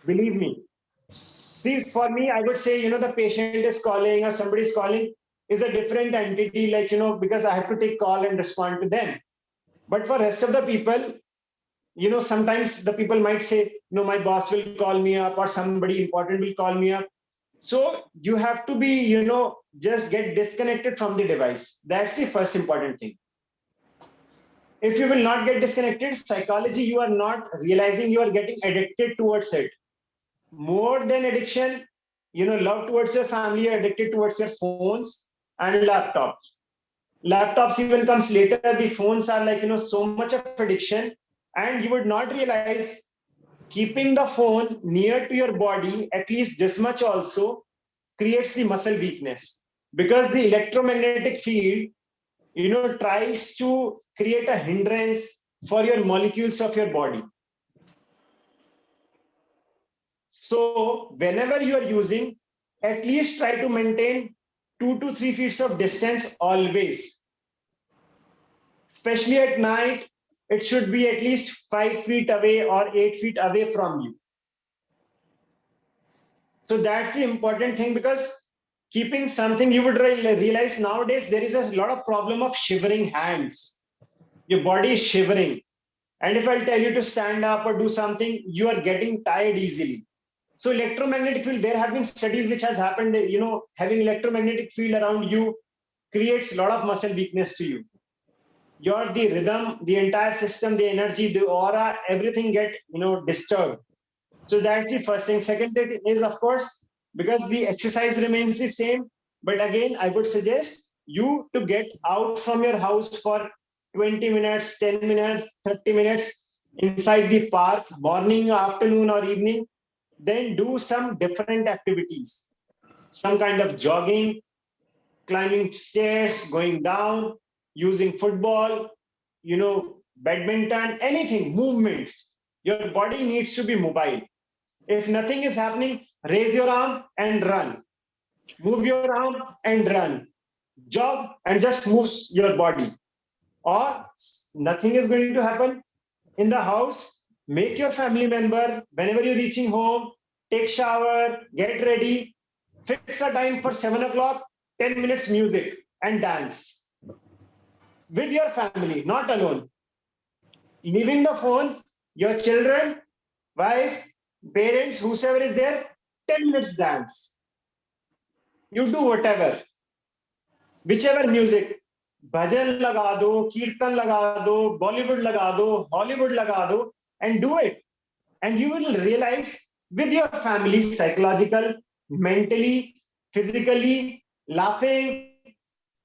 Believe me. See, for me, I would say, the patient is calling or somebody's calling is a different entity, like, because I have to take call and respond to them. But for rest of the people, sometimes the people might say, my boss will call me up, or somebody important will call me up. So you have to be, just get disconnected from the device. That's the first important thing. If you will not get disconnected, psychology, you are not realizing you are getting addicted towards it. More than addiction, love towards your family, you're addicted towards your phones and laptops. Laptops even comes later. The phones are like, so much of addiction, and you would not realize keeping the phone near to your body, at least this much also, creates the muscle weakness, because the electromagnetic field, tries to create a hindrance for your molecules of your body. So whenever you are using, at least try to maintain 2 to 3 feet of distance always. Especially at night, it should be at least 5 feet away or 8 feet away from you. So that's the important thing, because keeping something, you would realize nowadays there is a lot of problem of shivering hands. Your body is shivering. And if I'll tell you to stand up or do something, you are getting tired easily. So electromagnetic field, there have been studies which has happened, having electromagnetic field around you creates a lot of muscle weakness to you. The rhythm, the entire system, the energy, the aura, everything get, disturbed. So that's the first thing. Second thing is, of course, because the exercise remains the same. But again, I would suggest you to get out from your house for 20 minutes, 10 minutes, 30 minutes inside the park, morning, afternoon, or evening. Then do some different activities, some kind of jogging, climbing stairs, going down, using football, badminton, anything, movements. Your body needs to be mobile. If nothing is happening, raise your arm and run. Move your arm and run. jog and just move your body, or nothing is going to happen in the house. Make your family member, whenever you're reaching home, take shower, get ready, fix a time for 7 o'clock, 10 minutes music and dance with your family, not alone. Leaving the phone, your children, wife, parents, whosoever is there, 10 minutes dance. You do whatever, whichever music, bhajan laga do, kirtan laga do, Bollywood laga do, Hollywood laga do, and do it. And you will realize with your family, psychological, mentally, physically, laughing.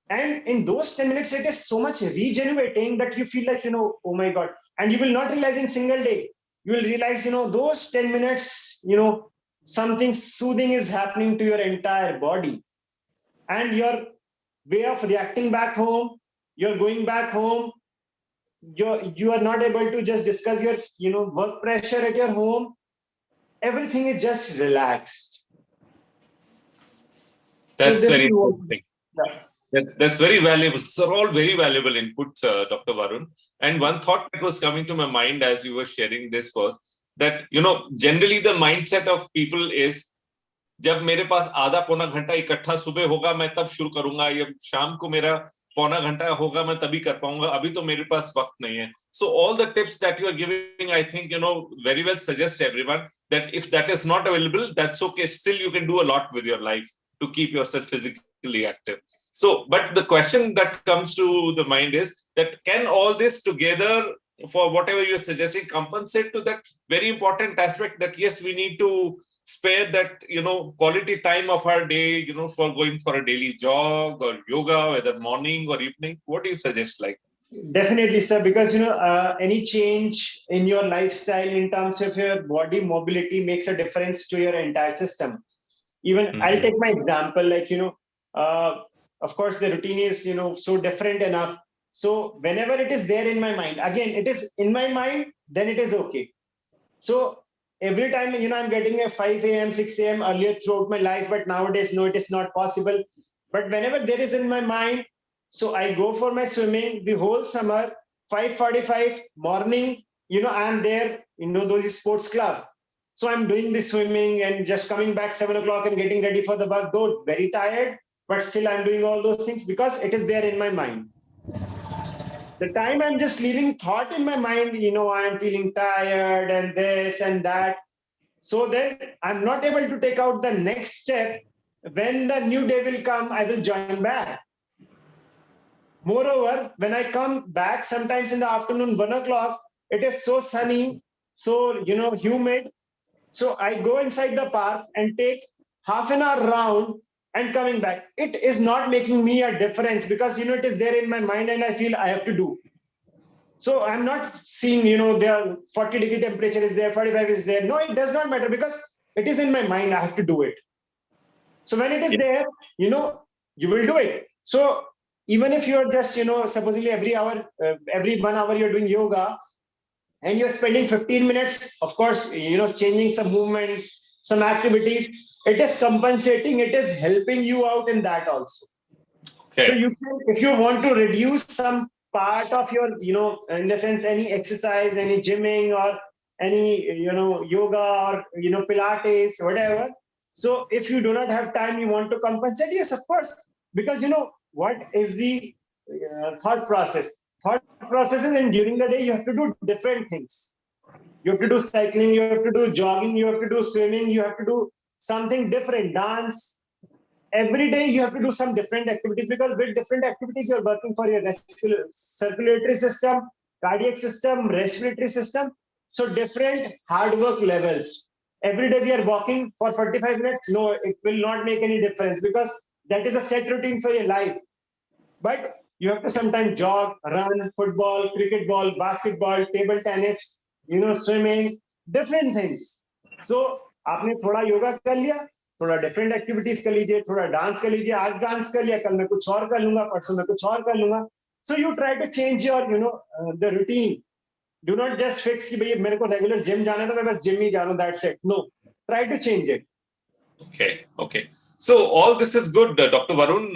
And in those 10 minutes, it is so much regenerating that you feel like, oh my God. And you will not realize in single day. You will realize, those 10 minutes, something soothing is happening to your entire body. And your way of reacting back home, you're going back home, you are not able to just discuss your work pressure at your home. Everything is just relaxed. That's So very this is interesting. yeah. That's very valuable. So all very valuable inputs, Dr. Varun. And one thought that was coming to my mind as you were sharing this was that, generally the mindset of people is, जब मेरे पास आधा पौना घंटा इकट्ठा सुबह होगा मैं तब शुरू करूंगा, या शाम को मेरा पौना घंटा होगा मैं तभी कर पाऊंगा, अभी तो मेरे पास वक्त नहीं है. So all the tips that you are giving, I think, very well suggest everyone that if that is not available, that's okay. Still, you can do a lot with your life to keep yourself physically active. So, but the question that comes to the mind is that can all this together, for whatever you're suggesting, compensate to that very important aspect that yes, we need to spare that quality time of our day for going for a daily jog or yoga, whether morning or evening? What do you suggest? Like, Definitely, sir, because any change in your lifestyle in terms of your body mobility makes a difference to your entire system. Even I'll take my example, like of course the routine is so different enough. So whenever it is there in my mind, again it is in my mind, then it is okay. So every time I'm getting a 5 a.m., 6 a.m. earlier throughout my life, but nowadays no, it is not possible. But whenever there is in my mind, so I go for my swimming the whole summer, 5:45 morning, I am there, those sports club. So I'm doing the swimming and just coming back 7 o'clock and getting ready for the work, though very tired, but still I'm doing all those things because it is there in my mind. The time I'm just leaving thought in my mind, I'm feeling tired and this and that. So then I'm not able to take out the next step. When the new day will come, I will join back. Moreover, when I come back, sometimes in the afternoon, 1 o'clock, it is so sunny, so, humid. So I go inside the park and take half an hour round and coming back. It is not making me a difference because, it is there in my mind and I feel I have to do. So I'm not seeing, there 40-degree temperature is there, 45 is there. No, it does not matter because it is in my mind. I have to do it. So when it is there, you will do it. So even if you're just, supposedly every hour, every 1 hour you're doing yoga and you're spending 15 minutes, of course, changing some movements, some activities, it is compensating. It is helping you out in that also. Okay. So you can, if you want to reduce some part of your, in the sense, any exercise, any gymming or any, yoga or, Pilates, whatever. So if you do not have time, you want to compensate, yes, of course, because, what is the thought process? Thought processes, and during the day, you have to do different things. You have to do cycling, you have to do jogging, you have to do swimming, you have to do something different, dance. Every day you have to do some different activities because with different activities you're working for your circulatory system, cardiac system, respiratory system. So different hard work levels. Every day we are walking for 45 minutes. No, it will not make any difference because that is a set routine for your life. But you have to sometimes jog, run, football, cricket ball, basketball, table tennis, swimming, different things. So आपने थोड़ा योगा कर लिया, थोड़ा different activities कर लीजिए, थोड़ा dance कर लीजिए, आज डांस कर लिया, कल मैं कुछ और कर लूंगा, परसों मैं कुछ और कर लूंगा. So you try to change your, the routine. Do not just fix कि भाई मेरे को रेगुलर जिम जाना है तो मैं बस जिम ही जा रहा हूँ, that's it. No, try to change it. Okay. So all this is good, Dr. Varun.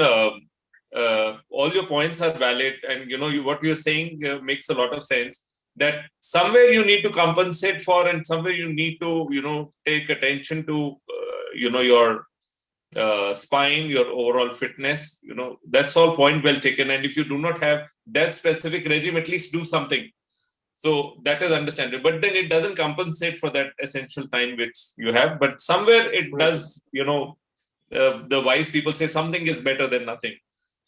all your points are valid, and what you're saying makes a lot of sense. That somewhere you need to compensate for, and somewhere you need to take attention to your spine, your overall fitness. That's all point well taken. And if you do not have that specific regime, at least do something. So that is understandable, but then it doesn't compensate for that essential time which you have. But somewhere it does. The wise people say something is better than nothing.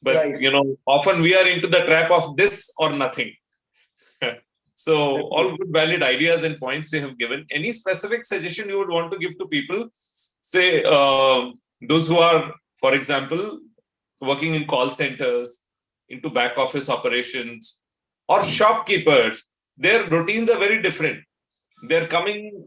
But often we are into the trap of this or nothing. So all good, valid ideas and points you have given. Any specific suggestion you would want to give to people? Say those who are, for example, working in call centers, into back office operations, or shopkeepers. Their routines are very different. They're coming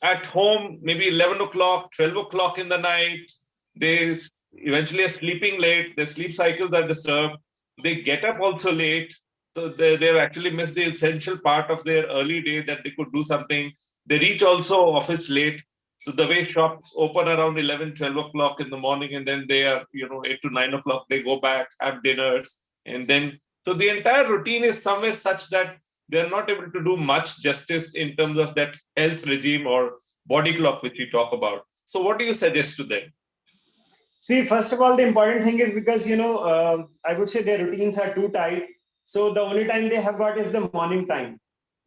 at home maybe 11 o'clock, 12 o'clock in the night. They eventually are sleeping late. Their sleep cycles are disturbed. They get up also late. So they've actually missed the essential part of their early day that they could do something. They reach also office late. So the way shops open around 11, 12 o'clock in the morning, and then they are, 8 to 9 o'clock, they go back, have dinners, and then, so the entire routine is somewhere such that they're not able to do much justice in terms of that health regime or body clock which we talk about. So what do you suggest to them? See, first of all, the important thing is because, I would say their routines are too tight. So the only time they have got is the morning time.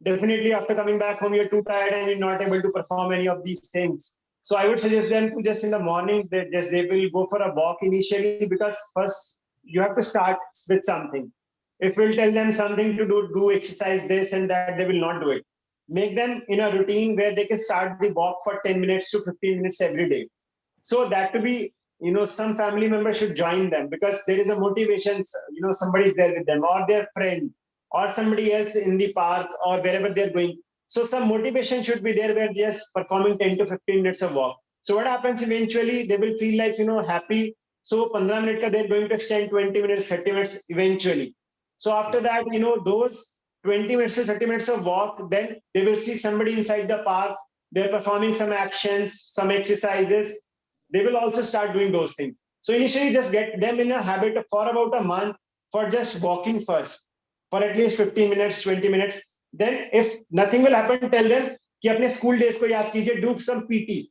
Definitely after coming back home, you're too tired and you're not able to perform any of these things. So I would suggest them to just in the morning, they will go for a walk initially, because first you have to start with something. If we'll tell them something to do exercise this and that, they will not do it. Make them in a routine where they can start the walk for 10 minutes to 15 minutes every day. So that to be, some family members should join them, because there is a motivation, somebody is there with them, or their friend, or somebody else in the park or wherever they're going. So some motivation should be there where they're performing 10 to 15 minutes of walk. So what happens eventually, they will feel like, happy. So 15 minutes, they're going to extend 20 minutes, 30 minutes eventually. So after that, those 20 minutes to 30 minutes of walk, then they will see somebody inside the park. They're performing some actions, some exercises. They will also start doing those things. So initially just get them in a habit for about a month for just walking first, for at least 15 minutes, 20 minutes. Then if nothing will happen, tell them कि अपने school days को याद कीजिए, do some PT.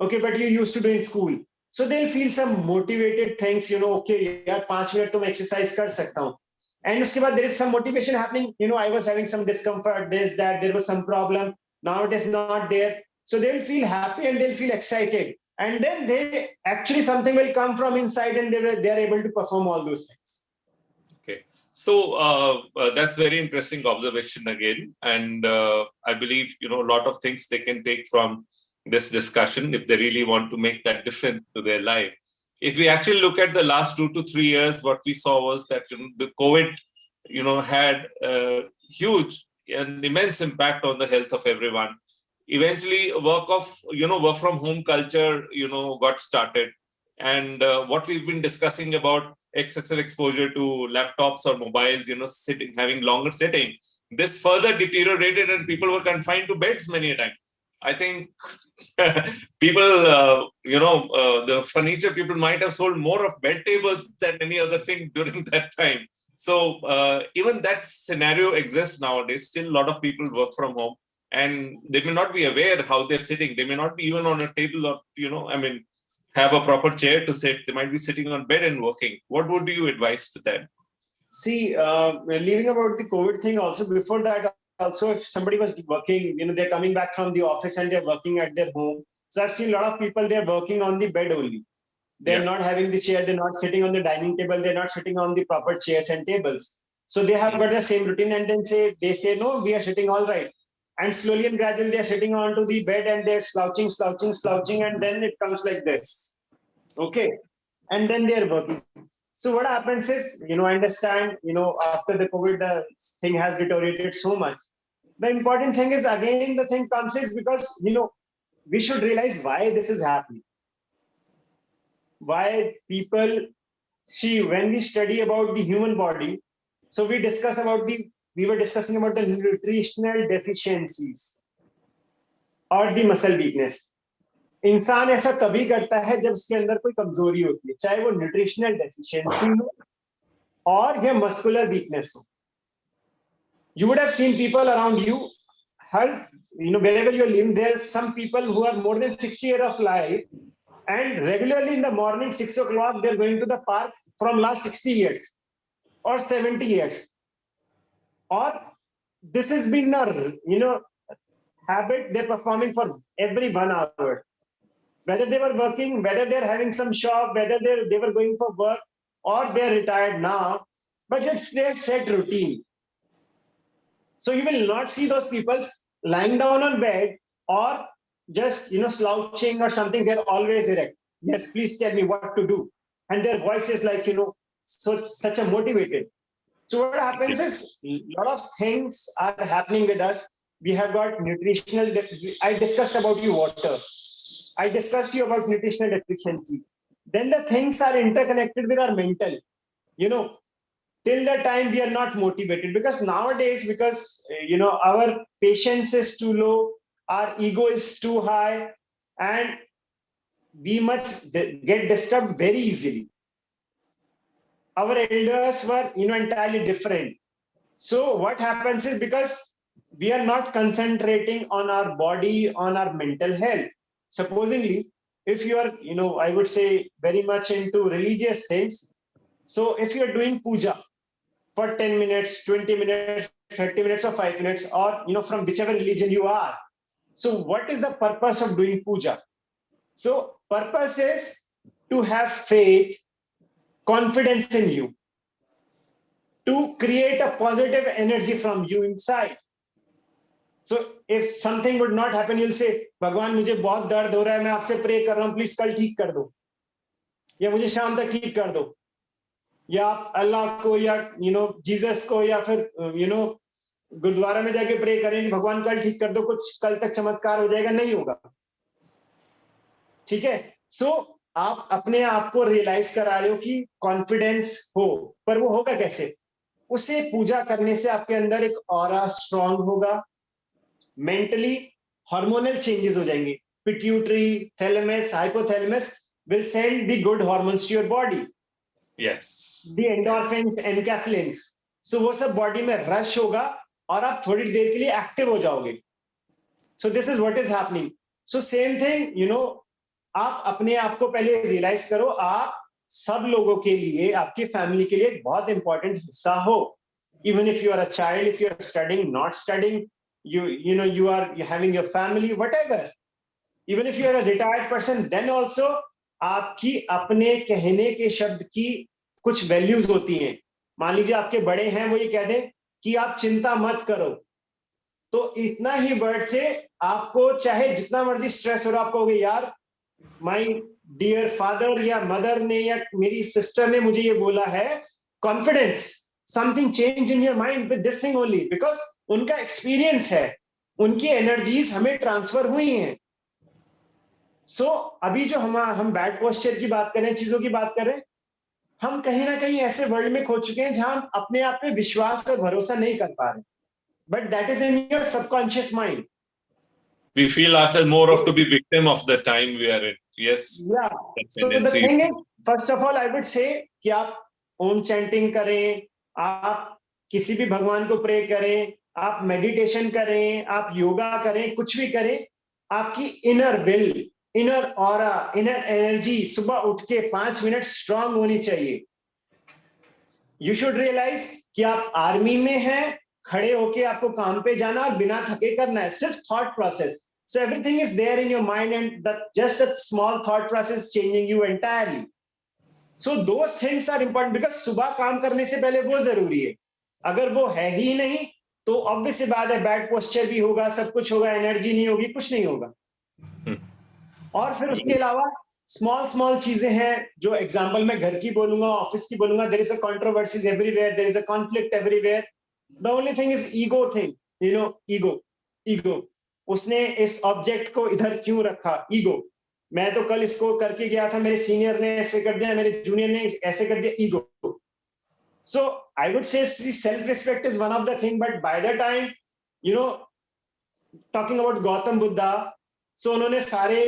Okay, but you used to do in school. So they'll feel some motivated things, okay, यार 5 minutes तो मैं exercise कर सकता हूँ. And उसके बाद there is some motivation happening. I was having some discomfort, this, that, there was some problem. Now it is not there. So they'll feel happy and they'll feel excited. And then actually something will come from inside and they are able to perform all those things. Okay. So that's very interesting observation again. And I believe, a lot of things they can take from this discussion if they really want to make that difference to their life. If we actually look at the last 2 to 3 years, what we saw was that the COVID, had a huge and immense impact on the health of everyone. Eventually, work from home culture, got started. And what we've been discussing about excessive exposure to laptops or mobiles, having longer sitting, this further deteriorated and people were confined to beds many a time. I think people, the furniture people might have sold more of bed tables than any other thing during that time. So even that scenario exists nowadays. Still, a lot of people work from home and they may not be aware how they're sitting. They may not be even on a table or, have a proper chair to sit. They might be sitting on bed and working. What would you advise to them? See, leaving about the COVID thing also, before that, also, if somebody was working, they're coming back from the office and they're working at their home. So I've seen a lot of people, they're working on the bed only. They're not having the chair. They're not sitting on the dining table. They're not sitting on the proper chairs and tables. So they have got the same routine, and then they say, no, we are sitting all right. And slowly and gradually, they're sitting onto the bed and they're slouching, and then it comes like this. Okay. And then they're working. So what happens is, I understand, after the COVID, the thing has deteriorated so much. The important thing is, again, the thing comes is because, we should realize why this is happening. Why people, see, when we study about the human body, so we were discussing about the nutritional deficiencies or the muscle weakness. इंसान ऐसा तभी करता है जब उसके अंदर कोई कमजोरी होती है, चाहे वो न्यूट्रिशनल डेफिशिएंसी हो और या मस्कुलर वीकनेस हो. You would have seen people around you, wherever you're living, there are some people who are more than 60 years of life, and regularly in the morning, 6 o'clock, they're going to the park from last 60 years or 70 years. Or this has been a, habit they're performing for every 1 hour. Whether they were working, whether they're having some shop, whether they were going for work, or they're retired now, but it's their set routine. So you will not see those people lying down on bed or just slouching or something. They're always erect. Yes, please tell me what to do. And their voice is like such a motivated. So what happens is a lot of things are happening with us. We have got nutritional. I discussed about you water. I discussed you about nutritional deficiency. Then the things are interconnected with our mental. Till the time we are not motivated, because nowadays, because our patience is too low, our ego is too high, and we must get disturbed very easily. Our elders were entirely different. So what happens is, because we are not concentrating on our body, on our mental health. Supposingly, if you are I would say very much into religious things, so if you are doing puja for 10 minutes, 20 minutes, 30 minutes, or 5 minutes, or from whichever religion you are, so what is the purpose of doing puja? So purpose is to have faith, confidence in you, to create a positive energy from you inside. So if something would not happen, you'll say, भगवान मुझे बहुत दर्द हो रहा है, मैं आपसे pray कर रहा हूं, प्लीज कल ठीक कर दो, या मुझे शाम तक ठीक कर दो, या आप अल्लाह को या जीसस को या फिर गुरुद्वारा में जाके प्रे करें कि भगवान कल ठीक कर दो, कुछ कल तक चमत्कार हो जाएगा, नहीं होगा. ठीक है. सो आप अपने आप को रियलाइज करा रहे हो कि कॉन्फिडेंस हो, पर वो होगा कैसे? उसे पूजा करने से आपके अंदर एक ऑरा स्ट्रांग होगा, मेंटली हार्मोनल चेंजेस हो जाएंगे. Pituitary, thalamus, hypothalamus will send the good hormones to your body. Yes. The endorphins, enkephalins. So वो सब बॉडी में रश होगा और आप थोड़ी देर के लिए एक्टिव हो जाओगे. So this is what is happening. So same thing, आप अपने आप को पहले रियलाइज करो, आप सब लोगों के लिए, आपकी फैमिली के लिए एक बहुत इंपॉर्टेंट हिस्सा हो. Even if you are a child, if you are studying, not studying, you are having your family, whatever. Even if you are a retired person, then also आपकी अपने कहने के शब्द की कुछ वैल्यूज होती हैं. मान लीजिए आपके बड़े हैं, वो ये कह दें कि आप चिंता मत करो, तो इतना ही वर्ड से आपको चाहे जितना मर्जी स्ट्रेस हो रहा, आप कहोगे यार माय डियर फादर या मदर ने या मेरी सिस्टर ने मुझे ये बोला है. Confidence, something change in your mind with this thing only, because उनका एक्सपीरियंस है, उनकी एनर्जीज हमें ट्रांसफर हुई हैं. सो अभी जो हम बैड पोस्चर की बात कर रहे हैं, चीजों की बात कर रहे हैं, हम कहीं ना कहीं ऐसे वर्ल्ड में खो चुके हैं जहां हम अपने आप पे विश्वास और भरोसा नहीं कर पा रहे. But that is in your subconscious mind. We feel ourselves more of to be victim of the time we are in. Yes. Yeah. So the thing is, first of all, I would say कि आप ओम chanting करें, आप किसी भी भगवान को pray करें, आप मेडिटेशन करें, आप योगा करें, कुछ भी करें, आपकी inner will, inner aura, inner energy सुबह उठ के 5 मिनट स्ट्रांग होनी चाहिए. यू शुड रियलाइज कि आप आर्मी में हैं, खड़े होके आपको काम पे जाना और बिना थके करना है, सिर्फ thought process. So everything is there in your mind, and just a small thought process changing you entirely. So those things are important, because सुबह काम करने से पहले वो जरूरी है. अगर वो है ही नहीं तो ऑब्वियस सी बात है, बैड पोस्चर भी होगा, सब कुछ होगा, एनर्जी नहीं होगी, कुछ नहीं होगा. और फिर उसके अलावा स्मॉल चीजें हैं, जो एग्जांपल मैं घर की बोलूंगा, ऑफिस की बोलूंगा. There is a controversies everywhere, there is a conflict everywhere. The only thing is ego thing, ego. उसने इस ऑब्जेक्ट को इधर क्यों रखा? ईगो. मैं तो कल इसको करके गया था, मेरे सीनियर ने ऐसे कर दिया, मेरे जूनियर ने ऐसे कर दिया. Ego. So I would say self respect is one of the thing, but by the time talking about Gautam Buddha, so उन्होंने सारे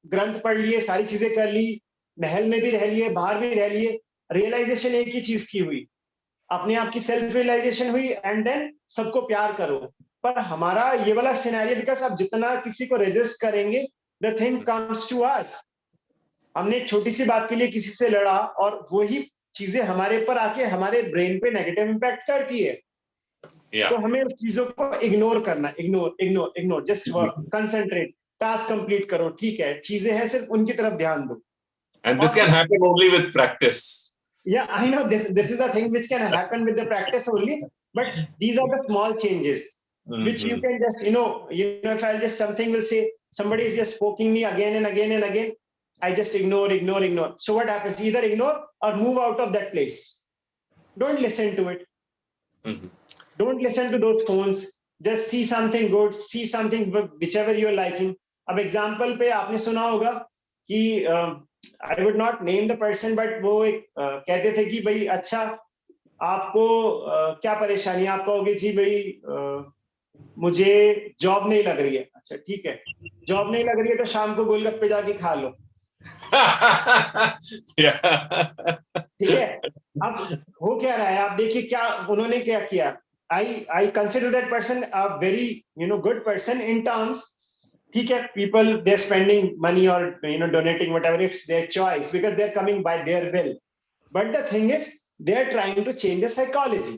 ग्रंथ पढ़ लिए, सारी चीजें कर ली, महल में भी रह लिए, बाहर भी रह लिए. रियलाइजेशन एक ही चीज की हुई अपने आप की सेल्फ रियलाइजेशन हुई, एंड देन सबको प्यार करो. पर हमारा ये वाला सिनेरियो, बिकॉज आप जितना किसी को रेजिस्ट करेंगे, the thing comes to us. हमने एक छोटी सी बात के लिए किसी से लड़ा, और वही चीजें हमारे ऊपर आके हमारे ब्रेन पे नेगेटिव इम्पैक्ट करती है. तो हमें उस चीजों को इग्नोर करना, ignore ignore ignore, just work, concentrate, task complete करो. ठीक है, चीजें हैं, सिर्फ उनकी तरफ ध्यान दो. And this can happen only with practice. Yeah, I know this is a thing which can happen with the practice only, but these are the small changes which you can just, if I'll just something will say, somebody is just poking me again and again and again, I just ignore. So what happens? Either ignore or move out of that place. Don't listen to it. Don't listen to those phones. Just see something good, see something whichever you're liking. अब example पे आपने सुना होगा कि I would not name the person, but वो एक कहते थे कि भाई अच्छा आपको क्या परेशानी है. आप कहोगे जी भाई मुझे जॉब नहीं लग रही है. अच्छा ठीक है, जॉब नहीं लग रही है तो शाम को गोलगप्पे जाके खा लो. ठीक है, अब हो क्या रहा है, आप देखिए क्या उन्होंने क्या किया. I consider that person a very good person in terms. ठीक है, people they're spending money or donating whatever, it's their choice because they're coming by their will. But the thing is they're trying to change the psychology.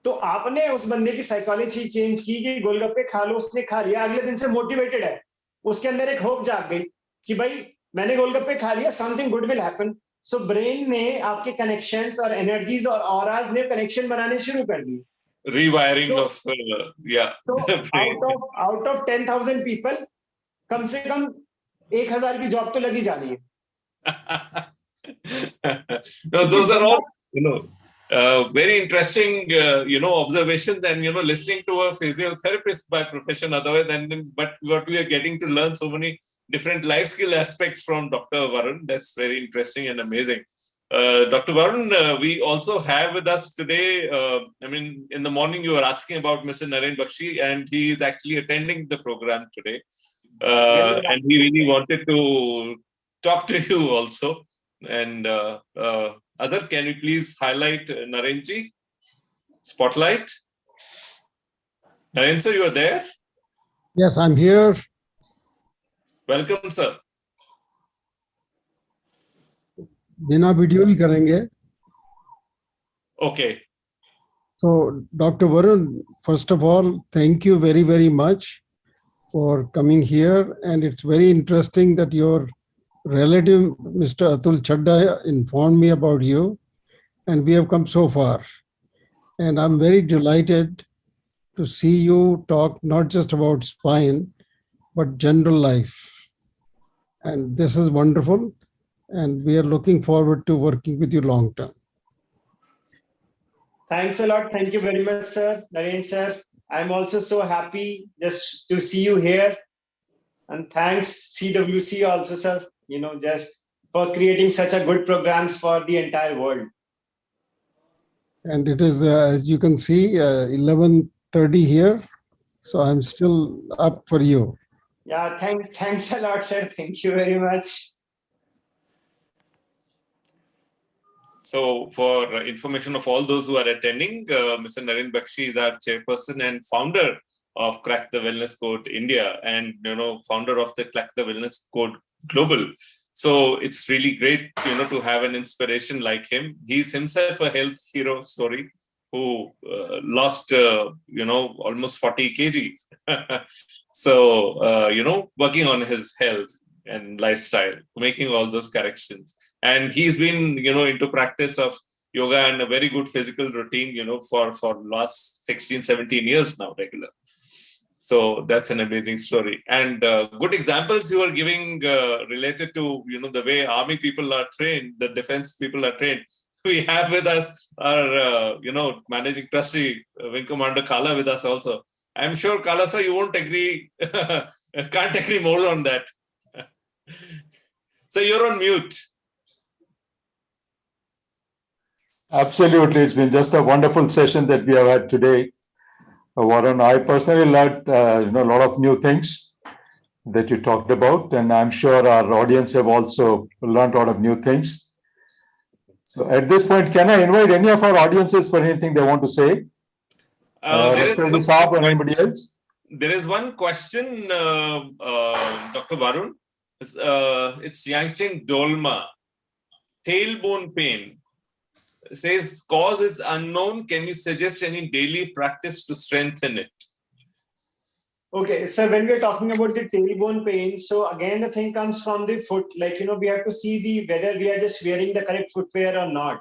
तो आपने उस बंदे की psychology change की कि गोलगप्पे खा लो, उसने खा लिया, अगले दिन से मोटिवेटेड है, उसके अंदर एक होप जाग गई कि भाई मैंने गोलगप्पे खा लिया, something good will happen. So brain ने आपके कनेक्शंस और एनर्जीज और ऑराज ने कनेक्शन बनाने शुरू कर दिए. Rewiring of out of 10,000 people come से कम 1,000 की जॉब तो लगी जानी है. No, those are all very interesting observations, and listening to a physiotherapist by profession otherwise, but what we are getting to learn so many different life skill aspects from Dr. Varun. That's very interesting and amazing. Dr. Varun, we also have with us today, in the morning you were asking about Mr. Naren Bakshi, and he is actually attending the program today. And he really wanted to talk to you also. And Azhar, can you please highlight Narenji? Spotlight. Naren sir, you are there? Yes, I'm here. Welcome, sir. बिना video ही करेंगे. Okay. So, Dr. Varun, first of all, thank you very, very much for coming here. And it's very interesting that your relative, Mr. Atul Chadda, informed me about you. And we have come so far. And I'm very delighted to see you talk not just about spine, but general life. And this is wonderful. And we are looking forward to working with you long term. Thanks a lot. Thank you very much, sir. Naren sir, I'm also so happy just to see you here. And thanks CWC also, sir, just for creating such a good programs for the entire world. And it is, as you can see, 11:30 here. So I'm still up for you. Yeah, thanks a lot, sir. Thank you very much. So, for information of all those who are attending, Mr. Naren Bakshi is our chairperson and founder of Crack the Wellness Code India, and founder of the Crack the Wellness Code Global. So it's really great, to have an inspiration like him. He's himself a health hero story who lost, almost 40 kgs. So, working on his health and lifestyle, making all those corrections. And he's been, into practice of yoga and a very good physical routine, for last 16, 17 years now, regular. So that's an amazing story. And good examples you are giving related to, the way army people are trained, the defense people are trained. We have with us our, managing trustee, Wing Commander Kala with us also. I'm sure, Kala sir, you won't agree, can't agree more on that. So you're on mute. Absolutely. It's been just a wonderful session that we have had today. Warren, I personally learned a lot of new things that you talked about, and I'm sure our audience have also learned a lot of new things. So at this point, can I invite any of our audiences for anything they want to say? Rastogi Saab or anybody else? There is one question, Dr. Varun. It's Yangching Dolma. Tailbone pain. Says cause is unknown. Can you suggest any daily practice to strengthen it? Okay, so when we're talking about the tailbone pain, so again, the thing comes from the foot, like, we have to see whether we are just wearing the correct footwear or not.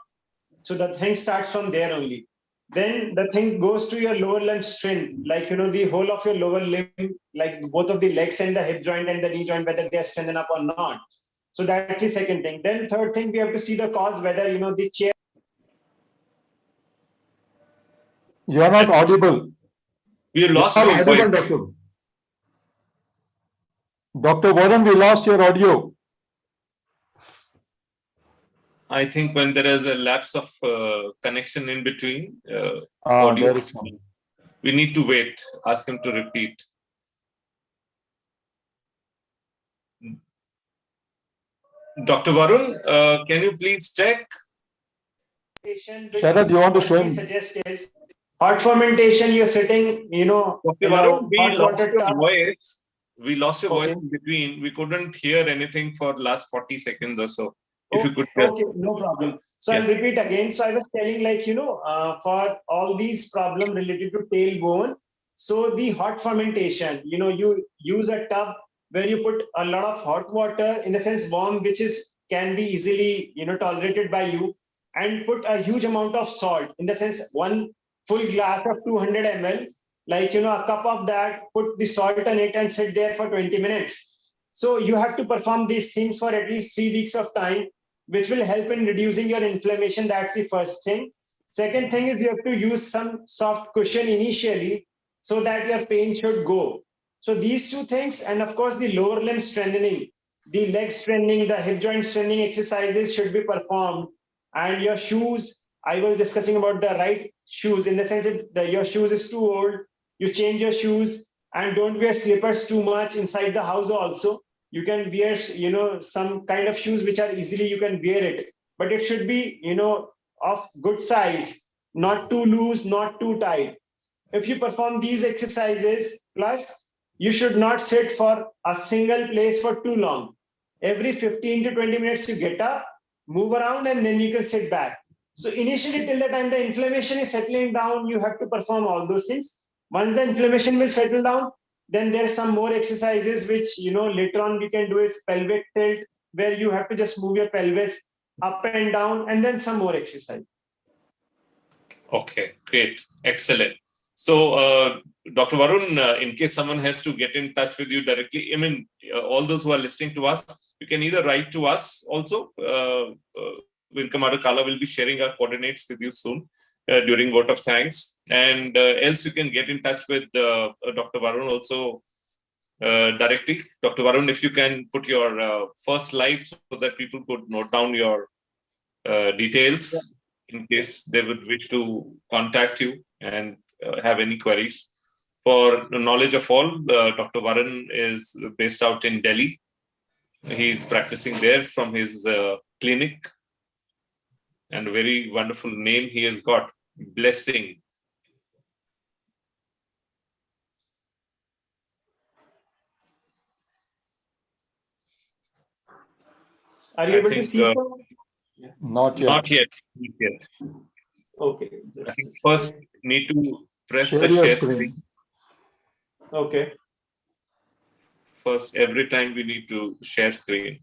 So the thing starts from there only. Then the thing goes to your lower limb strength, like, the whole of your lower limb, like both of the legs and the hip joint and the knee joint, whether they are strengthened up or not. So that's the second thing. Then third thing, we have to see the cause, whether, the chair. You're not audible. You lost You're your not audible, voice. Doctor. Dr. Varun, we lost your audio. I think when there is a lapse of connection in between, audio, There is some. we need to wait. Ask him to repeat. Dr. Varun, can you please check? Sharad, you want to show him? Suggest is hot fermentation. You're sitting, Dr. Varun, we hot lost water your tub. voice. We lost your voice Okay. in between. We couldn't hear anything for last 40 seconds or so. If you could. Okay, no problem. So I'll Yeah. repeat again. So I was telling, like, for all these problems related to tailbone, so the hot fermentation, you use a tub where you put a lot of hot water, in the sense warm, which can be easily, tolerated by you, and put a huge amount of salt, in the sense one full glass of 200 ml, like, a cup of that, put the salt on it and sit there for 20 minutes. So you have to perform these things for at least 3 weeks of time, which will help in reducing your inflammation. That's the first thing. Second thing is you have to use some soft cushion initially so that your pain should go. So these two things, and of course the lower limb strengthening, the leg strengthening, the hip joint strengthening exercises should be performed. And your shoes, I was discussing about the right shoes, in the sense that your shoes is too old, you change your shoes, and don't wear slippers too much inside the house also. You can wear, some kind of shoes which are easily, you can wear it, but it should be, of good size, not too loose, not too tight. If you perform these exercises, plus you should not sit for a single place for too long. Every 15 to 20 minutes you get up, move around, and then you can sit back. So initially, till the time the inflammation is settling down, you have to perform all those things. Once the inflammation will settle down, then there's some more exercises which, later on we can do is pelvic tilt, where you have to just move your pelvis up and down, and then some more exercise. Okay, great. Excellent. So, Dr. Varun, in case someone has to get in touch with you directly, I mean, all those who are listening to us, you can either write to us also. Vinkamara Kala will be sharing our coordinates with you soon during Vote of Thanks. And else you can get in touch with Dr. Varun also directly. Dr. Varun, if you can put your first slide so that people could note down your details in case they would wish to contact you and have any queries. For the knowledge of all, Dr. Varun is based out in Delhi. He's practicing there from his clinic, and a very wonderful name he has got, Blessing. Are you able to see? Not yet. Not yet. Not yet. Okay. I think first need to press Share the your share screen. screen. Okay. First, every time we need to share screen.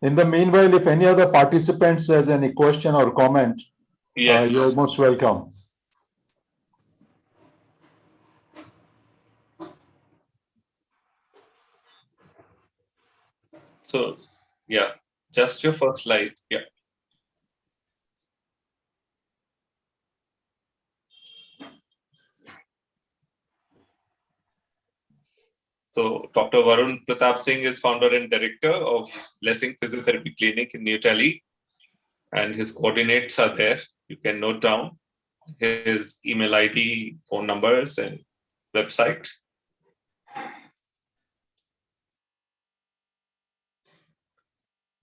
In the meanwhile, if any other participants has any question or comment, Yes. you're most welcome. So, yeah, just your first slide. Yeah. So, Dr. Varun Pratap Singh is founder and director of Blessing Physiotherapy Clinic in New Delhi, and his coordinates are there. You can note down. his email ID, phone numbers, and website.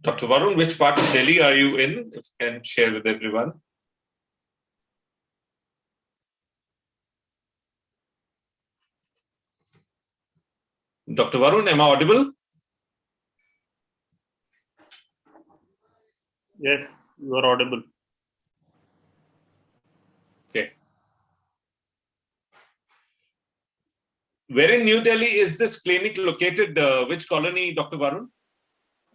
Dr. Varun, which part of Delhi are you in? If you can share with everyone. Dr. Varun, am I audible? Yes, you are audible. Okay. Where in New Delhi is this clinic located? Which colony, Dr. Varun?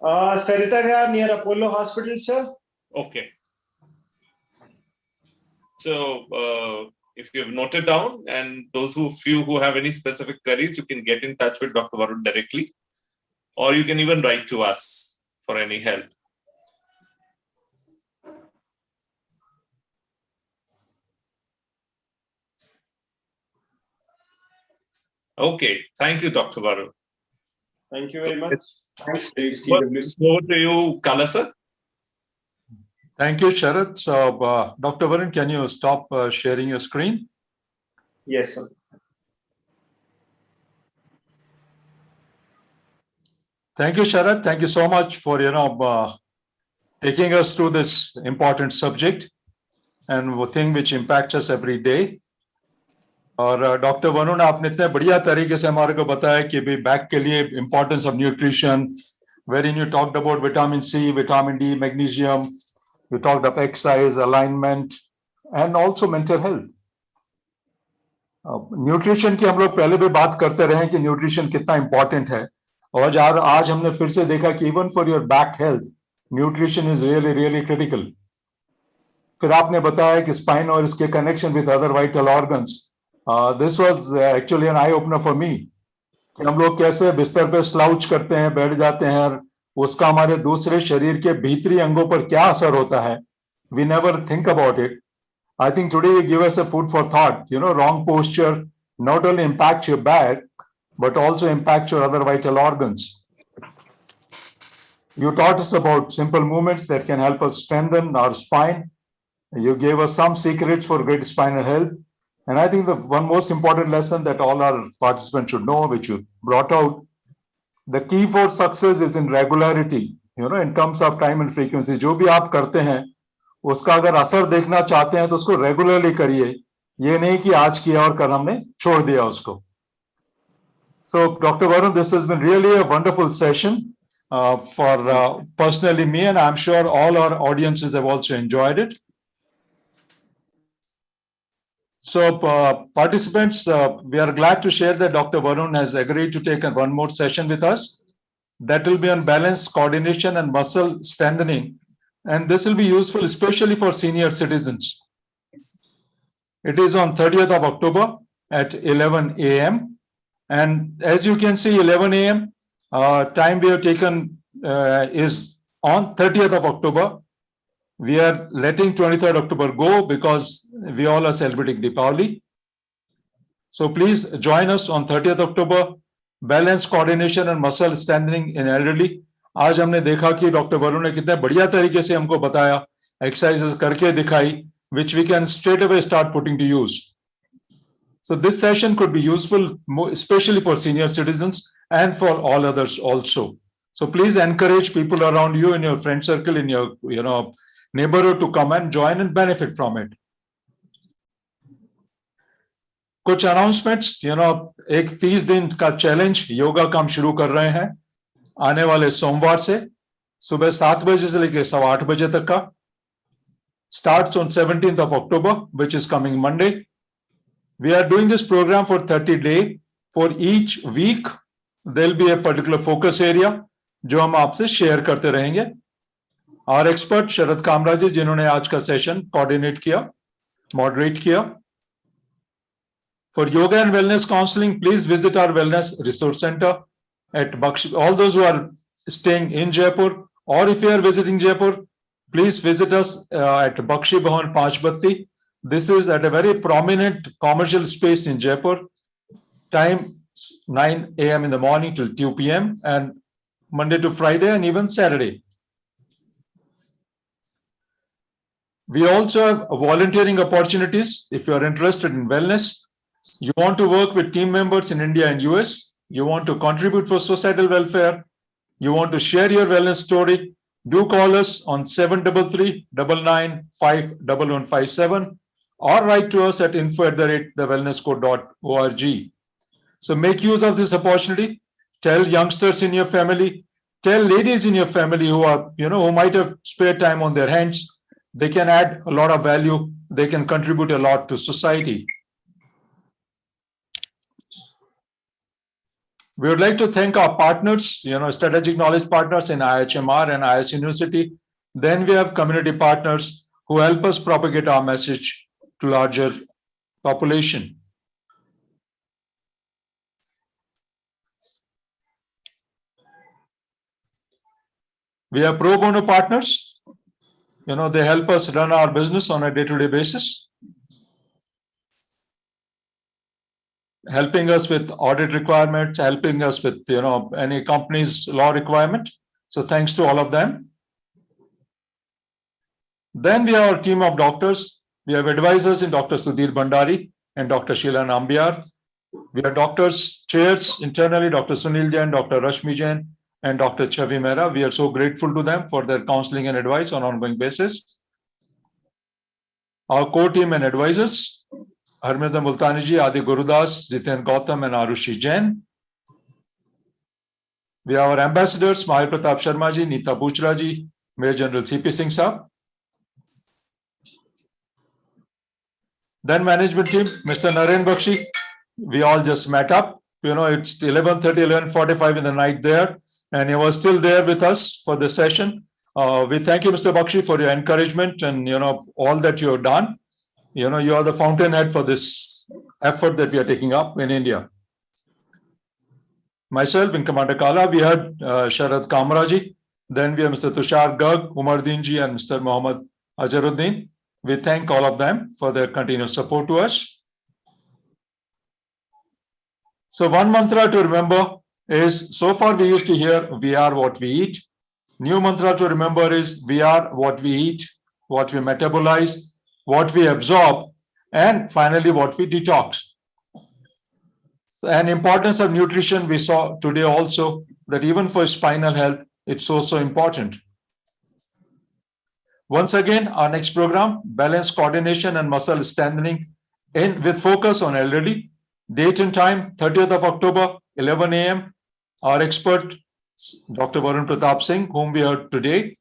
Sarita Vihar near Apollo Hospital, sir. Okay. So if you have noted down, and those few who have any specific queries, you can get in touch with Dr. Varun directly, or you can even write to us for any help. Okay, thank you, Dr. Varun. Thank you very much. Thanks to CWC. Over to you, Kala sir. Thank you, Sharad. So, Dr. Varun, can you stop sharing your screen? Yes, sir. Thank you, Sharad. Thank you so much for taking us through this important subject and a thing which impacts us every day. और doctor Varun आपने इतने बढ़िया तरीके से हमारे को बताया कि भाई बैक के लिए importance of nutrition, wherein you talked about vitamin C, vitamin D, magnesium, you talked of exercise, alignment, and also mental health. Nutrition की हम लोग पहले भी बात करते रहे कि न्यूट्रिशन कितना इंपॉर्टेंट है, और आज हमने फिर से देखा कि even for your back health nutrition is really really critical. फिर आपने बताया कि स्पाइन और इसके connection with other vital organs. This was actually an eye opener for me कि हम लोग कैसे बिस्तर पे स्लाउच करते हैं, बैठ जाते हैं, और उसका हमारे दूसरे शरीर के भीतरी अंगों पर क्या असर होता है. We never think about it. I think today you give us a food for thought. Wrong posture not only impacts your back, but also impacts your other vital organs. You taught us about simple movements that can help us strengthen our spine. You gave us some secrets for great spinal health. And I think the one most important lesson that all our participants should know, which you brought out, the key for success is in regularity, in terms of time and frequency. जो भी आप करते हैं, उसका अगर असर देखना चाहते हैं तो उसको रेगुलरली करिए, ये नहीं कि आज किया और कल हमने छोड़ दिया उसको. So Dr. Varun, this has been really a wonderful session for personally me, and I'm sure all our audiences have also enjoyed it. So participants, we are glad to share that Dr. Varun has agreed to take one more session with us. That will be on balance, coordination, and muscle strengthening. And this will be useful especially for senior citizens. It is on 30th of October at 11 a.m. And as you can see, 11 a.m. Time we have taken is on 30th of October. We are letting 23rd October go because we all are celebrating Deepavali. So please join us on 30th October, balance, coordination, and muscle strengthening in elderly. आज हमने देखा कि doctor Varun ने कितने बढ़िया तरीके से हमको बताया, एक्सरसाइजेस करके दिखाई, which we can straight away start putting to use. So this session could be useful, especially for senior citizens and for all others also. So please encourage people around you in your friend circle, in your neighborhood to come and join and benefit from it. कुछ announcements, एक 30 दिन का challenge yoga का हम शुरू कर रहे हैं आने वाले सोमवार से, सुबह 7 बजे से लेकर 8:15 बजे तक का. Starts on 17th of October, which is coming Monday. We are doing this program for 30 days. For each week, there'll be a particular focus area जो हम आपसे शेयर करते रहेंगे. Our expert शरद कामरा जी, जिन्होंने आज का सेशन कोऑर्डिनेट किया, मॉडरेट किया. For yoga and wellness counseling, please visit our wellness resource center at Bakshi. All those who are staying in Jaipur, or if you are visiting Jaipur, please visit us at Bakshi Bhavan Panchbatti. This is at a very prominent commercial space in Jaipur. Time 9 a.m. in the morning till 2 p.m. and Monday to Friday and even Saturday. We also have volunteering opportunities. If you are interested in wellness, you want to work with team members in India and US, you want to contribute for societal welfare, you want to share your wellness story, do call us on 733-995-1157 or write to us at info@thewellnesscode.org. So make use of this opportunity. Tell youngsters in your family, tell ladies in your family who are, who might have spare time on their hands. They can add a lot of value. They can contribute a lot to society. We would like to thank our partners, strategic knowledge partners in IHMR and IS University. Then we have community partners who help us propagate our message to larger population. We have pro bono partners. They help us run our business on a day-to-day basis, helping us with audit requirements, helping us with any company's law requirement. So thanks to all of them. Then we have our team of doctors. We have advisors in Dr. Sudhir Bhandari and Dr. Sheila Nambiar. We have doctors, chairs internally, Dr. Sunil Jain, Dr. Rashmi Jain, and Dr. Chavi Mehra. We are so grateful to them for their counseling and advice on an ongoing basis. Our core team and advisors, Harmita Multani ji, Adi Gurudas, Jiten Gautam, and Arushi Jain. We have our ambassadors, Mahir Pratap Sharma ji, Neeta Buchra ji, Major General C.P. Singh Saab. Then management team, Mr. Naren Bakshi. We all just met up. It's 11:30, 11:45 in the night there, and he was still there with us for the session. We thank you, Mr. Bakshi, for your encouragement and all that you have done. You are the fountainhead for this effort that we are taking up in India. Myself in Commander Kala, we had Sharad Kamra ji. Then we have Mr. Tushar Garg, Umardin ji, and Mr. Mohammad Ajaruddin. We thank all of them for their continuous support to us. So one mantra to remember is, so far we used to hear, we are what we eat. New mantra to remember is, we are what we eat, what we metabolize, what we absorb, and finally what we detox. And importance of nutrition we saw today also, that even for spinal health, it's so important. Once again, our next program, balance, coordination, and muscle strengthening with focus on elderly. Date and time, 30th of October, 11 a.m. Our expert, Dr. Varun Pratap Singh, whom we heard today.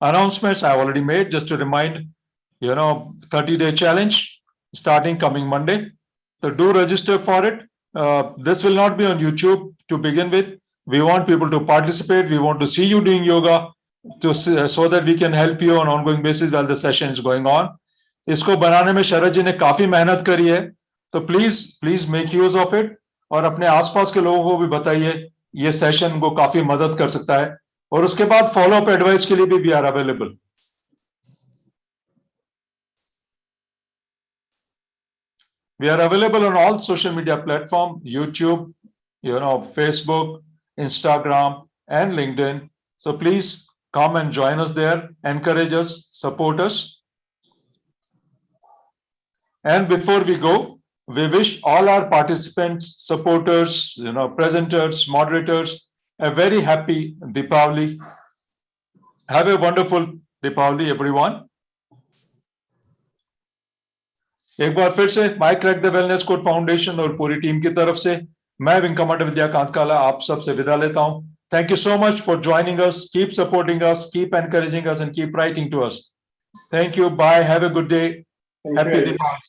Announcements I already made, just to remind, 30-day challenge starting coming Monday. So do register for it. This will not be on YouTube to begin with. We want people to participate. We want to see you doing yoga so that we can help you on an ongoing basis while the session is going on. इसको बनाने में शरद जी ने काफी मेहनत करी है, तो please make use of it और अपने आसपास के लोगों को भी बताइए, ये सेशन को काफी मदद कर सकता है. और उसके बाद फॉलो अप एडवाइस के लिए भी we are available. We are available on all social media platforms, YouTube, Facebook, Instagram, and LinkedIn. So please come and join us there, encourage us, support us. And before we go, we wish all our participants, supporters, presenters, moderators, a very happy Deepavali. Have a wonderful Deepavali, everyone. एक बार फिर से my crack the wellness code foundation और पूरी team की तरफ से मैं wing commander Vidyakant काला आप सबसे विदा लेता हूं. Thank you so much for joining us. Keep supporting us, keep encouraging us, and keep writing to us. Thank you. Bye. Have a good day. Happy Diwali.